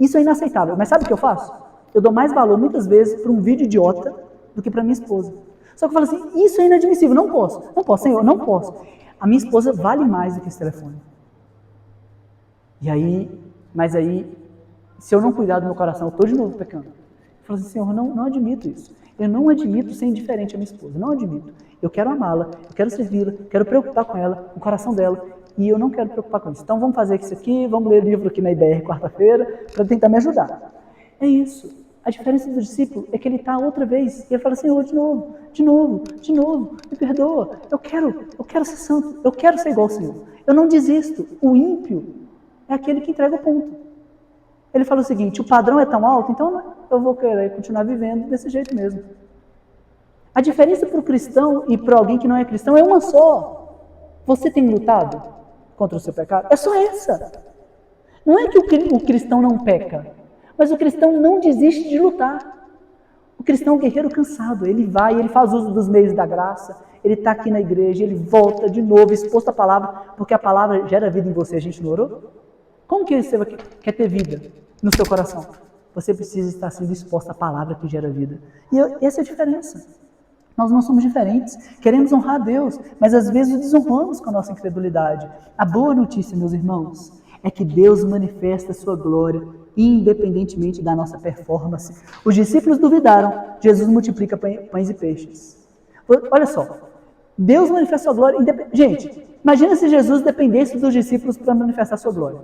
Isso é inaceitável. Mas sabe o que eu faço? Eu dou mais valor, muitas vezes, para um vídeo idiota do que para minha esposa. Só que eu falo assim, isso é inadmissível, não posso. Não posso, Senhor, não posso. A minha esposa vale mais do que esse telefone. Mas aí, se eu não cuidar do meu coração, eu estou de novo pecando. Eu falo assim, Senhor, não admito isso. Eu não admito ser indiferente à minha esposa. Não admito. Eu quero amá-la, eu quero servi-la, quero preocupar com ela, com o coração dela. E eu não quero preocupar com isso. Então vamos fazer isso aqui, vamos ler o livro aqui na IBR quarta-feira, para tentar me ajudar. É isso. A diferença do discípulo é que ele está outra vez. E ele fala, Senhor, de novo, me perdoa. Eu quero ser santo, eu quero ser igual ao Senhor. Eu não desisto. O ímpio é aquele que entrega o ponto. Ele fala o seguinte, o padrão é tão alto, então eu vou querer continuar vivendo desse jeito mesmo. A diferença para o cristão e para alguém que não é cristão é uma só. Você tem lutado contra o seu pecado? É só essa. Não é que o cristão não peca, mas o cristão não desiste de lutar. O cristão é um guerreiro cansado, ele vai, ele faz uso dos meios da graça, ele está aqui na igreja, ele volta de novo, exposto à palavra, porque a palavra gera vida em você, a gente não orou? Como que você quer ter vida no seu coração? Você precisa estar sendo exposto à palavra que gera vida. E essa é a diferença. Nós não somos diferentes. Queremos honrar a Deus, mas às vezes o desonramos com a nossa incredulidade. A boa notícia, meus irmãos, é que Deus manifesta a sua glória independentemente da nossa performance. Os discípulos duvidaram, Jesus multiplica pães e peixes. Olha só, Deus manifesta sua glória. Gente, imagina se Jesus dependesse dos discípulos para manifestar sua glória.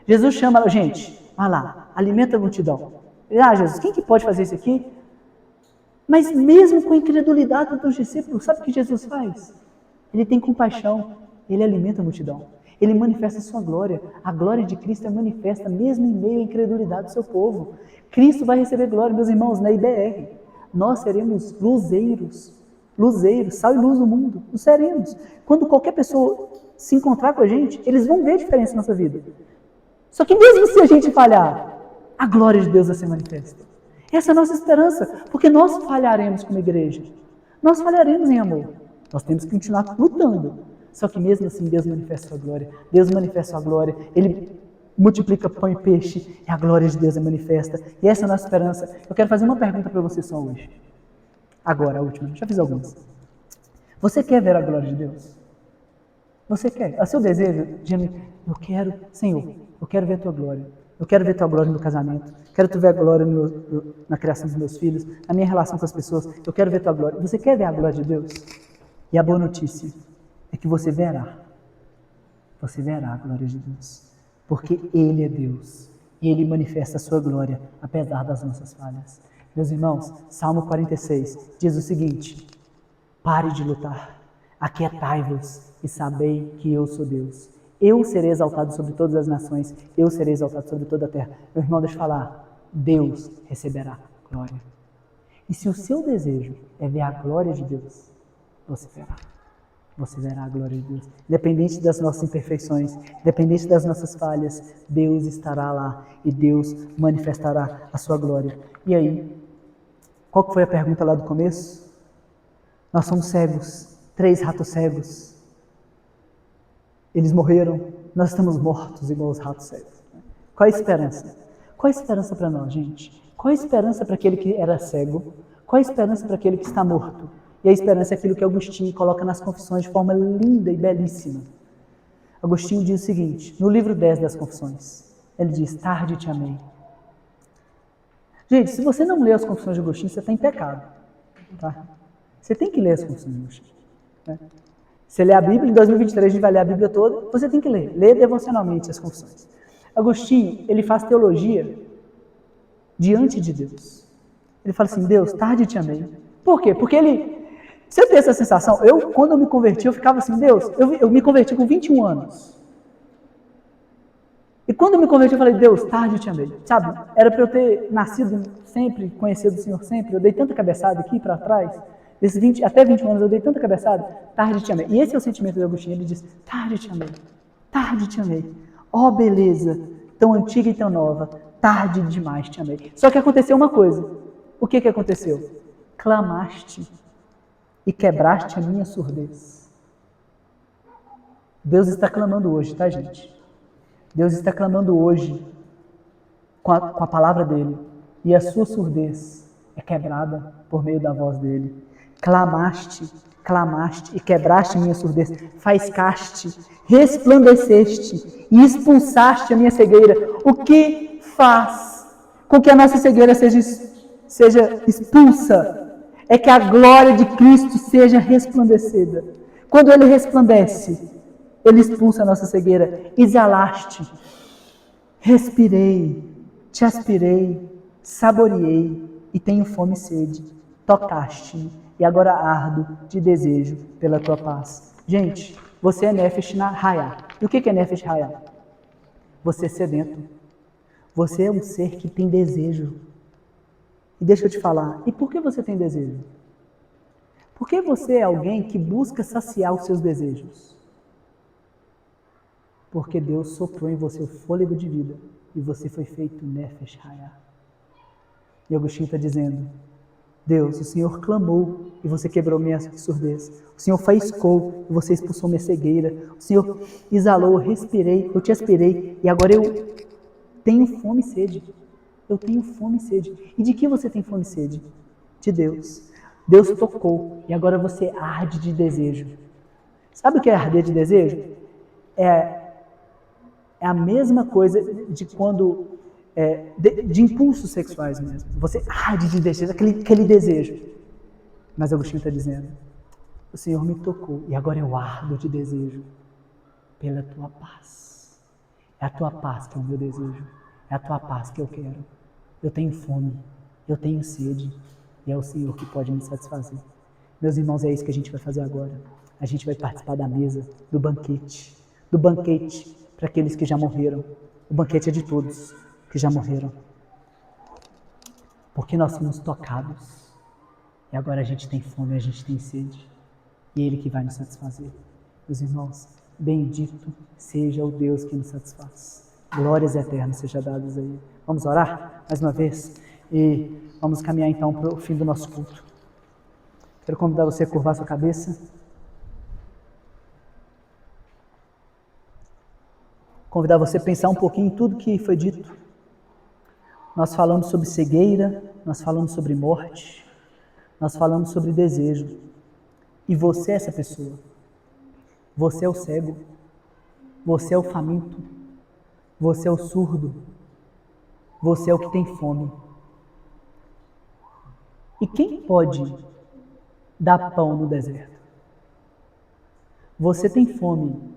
Jesus chama, gente, vai lá, alimenta a multidão. Jesus, quem que pode fazer isso aqui? Mas mesmo com a incredulidade dos discípulos, sabe o que Jesus faz? Ele tem compaixão, ele alimenta a multidão. Ele manifesta a sua glória. A glória de Cristo é manifesta mesmo em meio à incredulidade do seu povo. Cristo vai receber glória, meus irmãos, na IBR. Nós seremos luzeiros, sal e luz do mundo. Nós seremos. Quando qualquer pessoa se encontrar com a gente, eles vão ver a diferença na nossa vida. Só que mesmo se a gente falhar, a glória de Deus vai ser manifesta. Essa é a nossa esperança, porque nós falharemos como igreja. Nós falharemos em amor. Nós temos que continuar lutando. Só que mesmo assim Deus manifesta a sua glória. Deus manifesta a sua glória. Ele multiplica pão e peixe. E a glória de Deus é manifesta. E essa é a nossa esperança. Eu quero fazer uma pergunta para você só hoje. Agora, a última. Já fiz algumas. Você quer ver a glória de Deus? Você quer? É o seu desejo de eu quero, Senhor, eu quero ver a tua glória. Eu quero ver a tua glória no meu casamento. Quero ver a glória na criação dos meus filhos, na minha relação com as pessoas. Eu quero ver a tua glória. Você quer ver a glória de Deus? E a boa notícia é que você verá. Você verá a glória de Deus. Porque Ele é Deus. E Ele manifesta a sua glória, apesar das nossas falhas. Meus irmãos, Salmo 46 diz o seguinte: pare de lutar, aquietai-vos e sabei que eu sou Deus. Eu serei exaltado sobre todas as nações, eu serei exaltado sobre toda a terra. Meu irmão, deixa eu falar, Deus receberá glória. E se o seu desejo é ver a glória de Deus, você verá. Você verá a glória de Deus. Independente das nossas imperfeições, independente das nossas falhas, Deus estará lá e Deus manifestará a sua glória. E aí, qual que foi a pergunta lá do começo? Nós somos cegos, 3 ratos cegos. Eles morreram, nós estamos mortos igual os ratos cegos. Qual a esperança? Qual a esperança para nós, gente? Qual a esperança para aquele que era cego? Qual a esperança para aquele que está morto? E a esperança é aquilo que Agostinho coloca nas Confissões de forma linda e belíssima. Agostinho diz o seguinte, no livro 10 das Confissões, ele diz, tarde te amei. Gente, se você não lê as Confissões de Agostinho, você está em pecado. Tá? Você tem que ler as Confissões de Agostinho. Né? Você lê a Bíblia, em 2023 a gente vai ler a Bíblia toda, você tem que ler. Lê devocionalmente as Confissões. Agostinho, ele faz teologia diante de Deus. Ele fala assim, Deus, tarde te amei. Por quê? Porque ele... Você tem essa sensação? Quando eu me converti, eu ficava assim, Deus, eu me converti com 21 anos. E quando eu me converti, eu falei, Deus, tarde eu te amei. Sabe, era para eu ter nascido sempre, conhecido o Senhor sempre. Eu dei tanta cabeçada aqui para trás. Até 21 anos eu dei tanta cabeçada, tarde te amei. E esse é o sentimento de Agostinho, ele diz, tarde te amei, tarde te amei. Ó beleza, tão antiga e tão nova, tarde demais te amei. Só que aconteceu uma coisa. O que aconteceu? Clamaste e quebraste a minha surdez. Deus está clamando hoje, tá, gente? Deus está clamando hoje com a palavra dele. E a sua surdez é quebrada por meio da voz dele. Clamaste e quebraste a minha surdez. Faiscaste, resplandeceste e expulsaste a minha cegueira. O que faz com que a nossa cegueira seja expulsa? É que a glória de Cristo seja resplandecida. Quando Ele resplandece, Ele expulsa a nossa cegueira. Exalaste, respirei, te aspirei, saboreei e tenho fome e sede. Tocaste-me e agora ardo de desejo pela tua paz. Gente, você é Nefesh Hayah. E o que é Nefesh Hayah? Você é sedento. Você é um ser que tem desejo. E deixa eu te falar, e por que você tem desejo? Porque você é alguém que busca saciar os seus desejos. Porque Deus soprou em você o fôlego de vida e você foi feito Nefesh Hayah. E Agostinho está dizendo, Deus, o Senhor clamou e você quebrou minha surdez. O Senhor faiscou e você expulsou minha cegueira. O Senhor exalou, eu respirei, eu te aspirei e agora eu tenho fome e sede. Eu tenho fome e sede. E de que você tem fome e sede? De Deus. Deus tocou e agora você arde de desejo. Sabe o que é arder de desejo? É a mesma coisa de quando de impulsos sexuais mesmo. Você arde de desejo, aquele desejo. Mas Agostinho está dizendo, o Senhor me tocou e agora eu ardo de desejo pela tua paz. É a tua paz que é o meu desejo. É a tua paz que eu quero. Eu tenho fome, eu tenho sede e é o Senhor que pode me satisfazer. Meus irmãos, é isso que a gente vai fazer agora. A gente vai participar da mesa, do banquete para aqueles que já morreram. O banquete é de todos que já morreram. Porque nós fomos tocados. E agora a gente tem fome, a gente tem sede. E é Ele que vai nos satisfazer. Meus irmãos, bendito seja o Deus que nos satisfaz. Glórias eternas sejam dadas a Ele. Vamos orar mais uma vez? E vamos caminhar então para o fim do nosso culto. Quero convidar você a curvar sua cabeça. Convidar você a pensar um pouquinho em tudo que foi dito. Nós falamos sobre cegueira, nós falamos sobre morte, nós falamos sobre desejo. E você é essa pessoa. Você é o cego, você é o faminto, você é o surdo, você é o que tem fome. E quem pode dar pão no deserto? Você tem fome.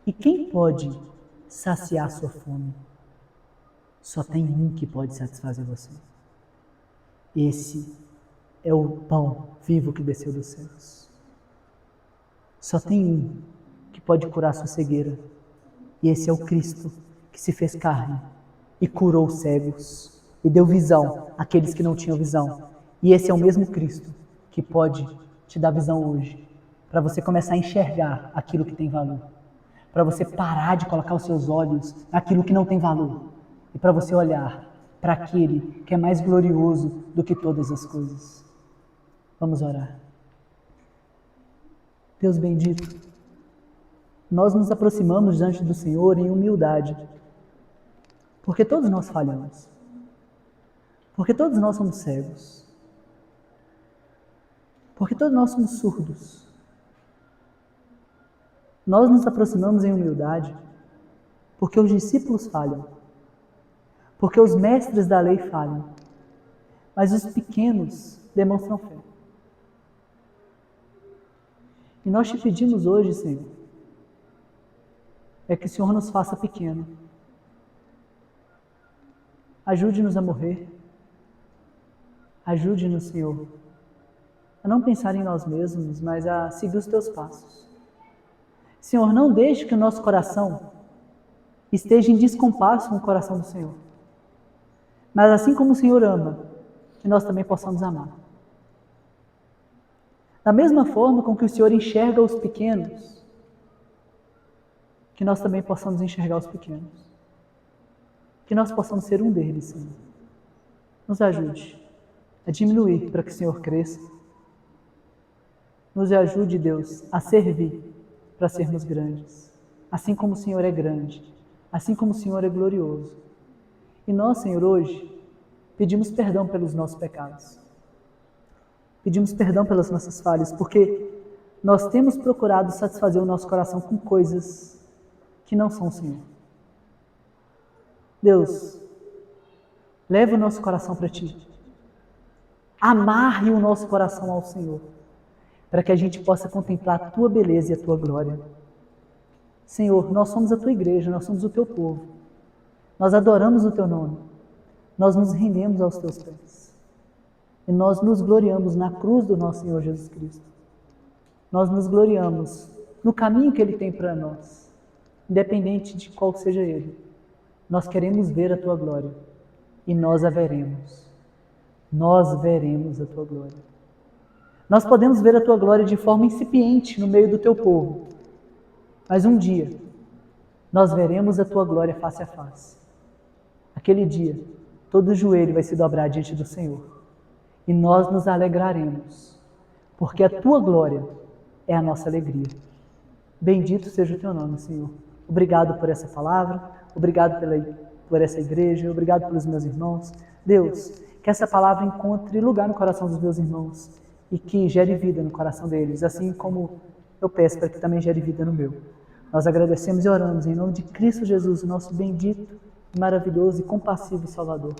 E quem pode saciar sua fome? Só tem um que pode satisfazer você. Esse é o pão vivo que desceu dos céus. Só tem um que pode curar sua cegueira. E esse é o Cristo que se fez carne e curou os cegos e deu visão àqueles que não tinham visão. E esse é o mesmo Cristo que pode te dar visão hoje, para você começar a enxergar aquilo que tem valor. Para você parar de colocar os seus olhos naquilo que não tem valor. E para você olhar para aquele que é mais glorioso do que todas as coisas. Vamos orar. Deus bendito, nós nos aproximamos diante do Senhor em humildade. Porque todos nós falhamos. Porque todos nós somos cegos. Porque todos nós somos surdos. Nós nos aproximamos em humildade porque os discípulos falham, porque os mestres da lei falham, mas os pequenos demonstram fé. E nós te pedimos hoje, Senhor, é que o Senhor nos faça pequeno. Ajude-nos a morrer. Ajude-nos, Senhor, a não pensar em nós mesmos, mas a seguir os teus passos. Senhor, não deixe que o nosso coração esteja em descompasso com o coração do Senhor. Mas assim como o Senhor ama, que nós também possamos amar. Da mesma forma com que o Senhor enxerga os pequenos, que nós também possamos enxergar os pequenos. Que nós possamos ser um deles, Senhor. Nos ajude a diminuir para que o Senhor cresça. Nos ajude, Deus, a servir para sermos grandes. Assim como o Senhor é grande, assim como o Senhor é glorioso. E nós, Senhor, hoje, pedimos perdão pelos nossos pecados. Pedimos perdão pelas nossas falhas, porque nós temos procurado satisfazer o nosso coração com coisas que não são o Senhor. Deus, leve o nosso coração para Ti. Amarre o nosso coração ao Senhor, para que a gente possa contemplar a Tua beleza e a Tua glória. Senhor, nós somos a Tua igreja, nós somos o Teu povo. Nós adoramos o Teu nome. Nós nos rendemos aos Teus pés. E nós nos gloriamos na cruz do nosso Senhor Jesus Cristo. Nós nos gloriamos no caminho que Ele tem para nós, independente de qual seja Ele. Nós queremos ver a Tua glória e nós a veremos. Nós veremos a Tua glória. Nós podemos ver a Tua glória de forma incipiente no meio do Teu povo, mas um dia nós veremos a Tua glória face a face. Aquele dia, todo joelho vai se dobrar diante do Senhor. E nós nos alegraremos, porque a Tua glória é a nossa alegria. Bendito seja o Teu nome, Senhor. Obrigado por essa palavra, obrigado por essa igreja, obrigado pelos meus irmãos. Deus, que essa palavra encontre lugar no coração dos meus irmãos e que gere vida no coração deles, assim como eu peço para que também gere vida no meu. Nós agradecemos e oramos em nome de Cristo Jesus, nosso bendito maravilhoso e compassivo Salvador.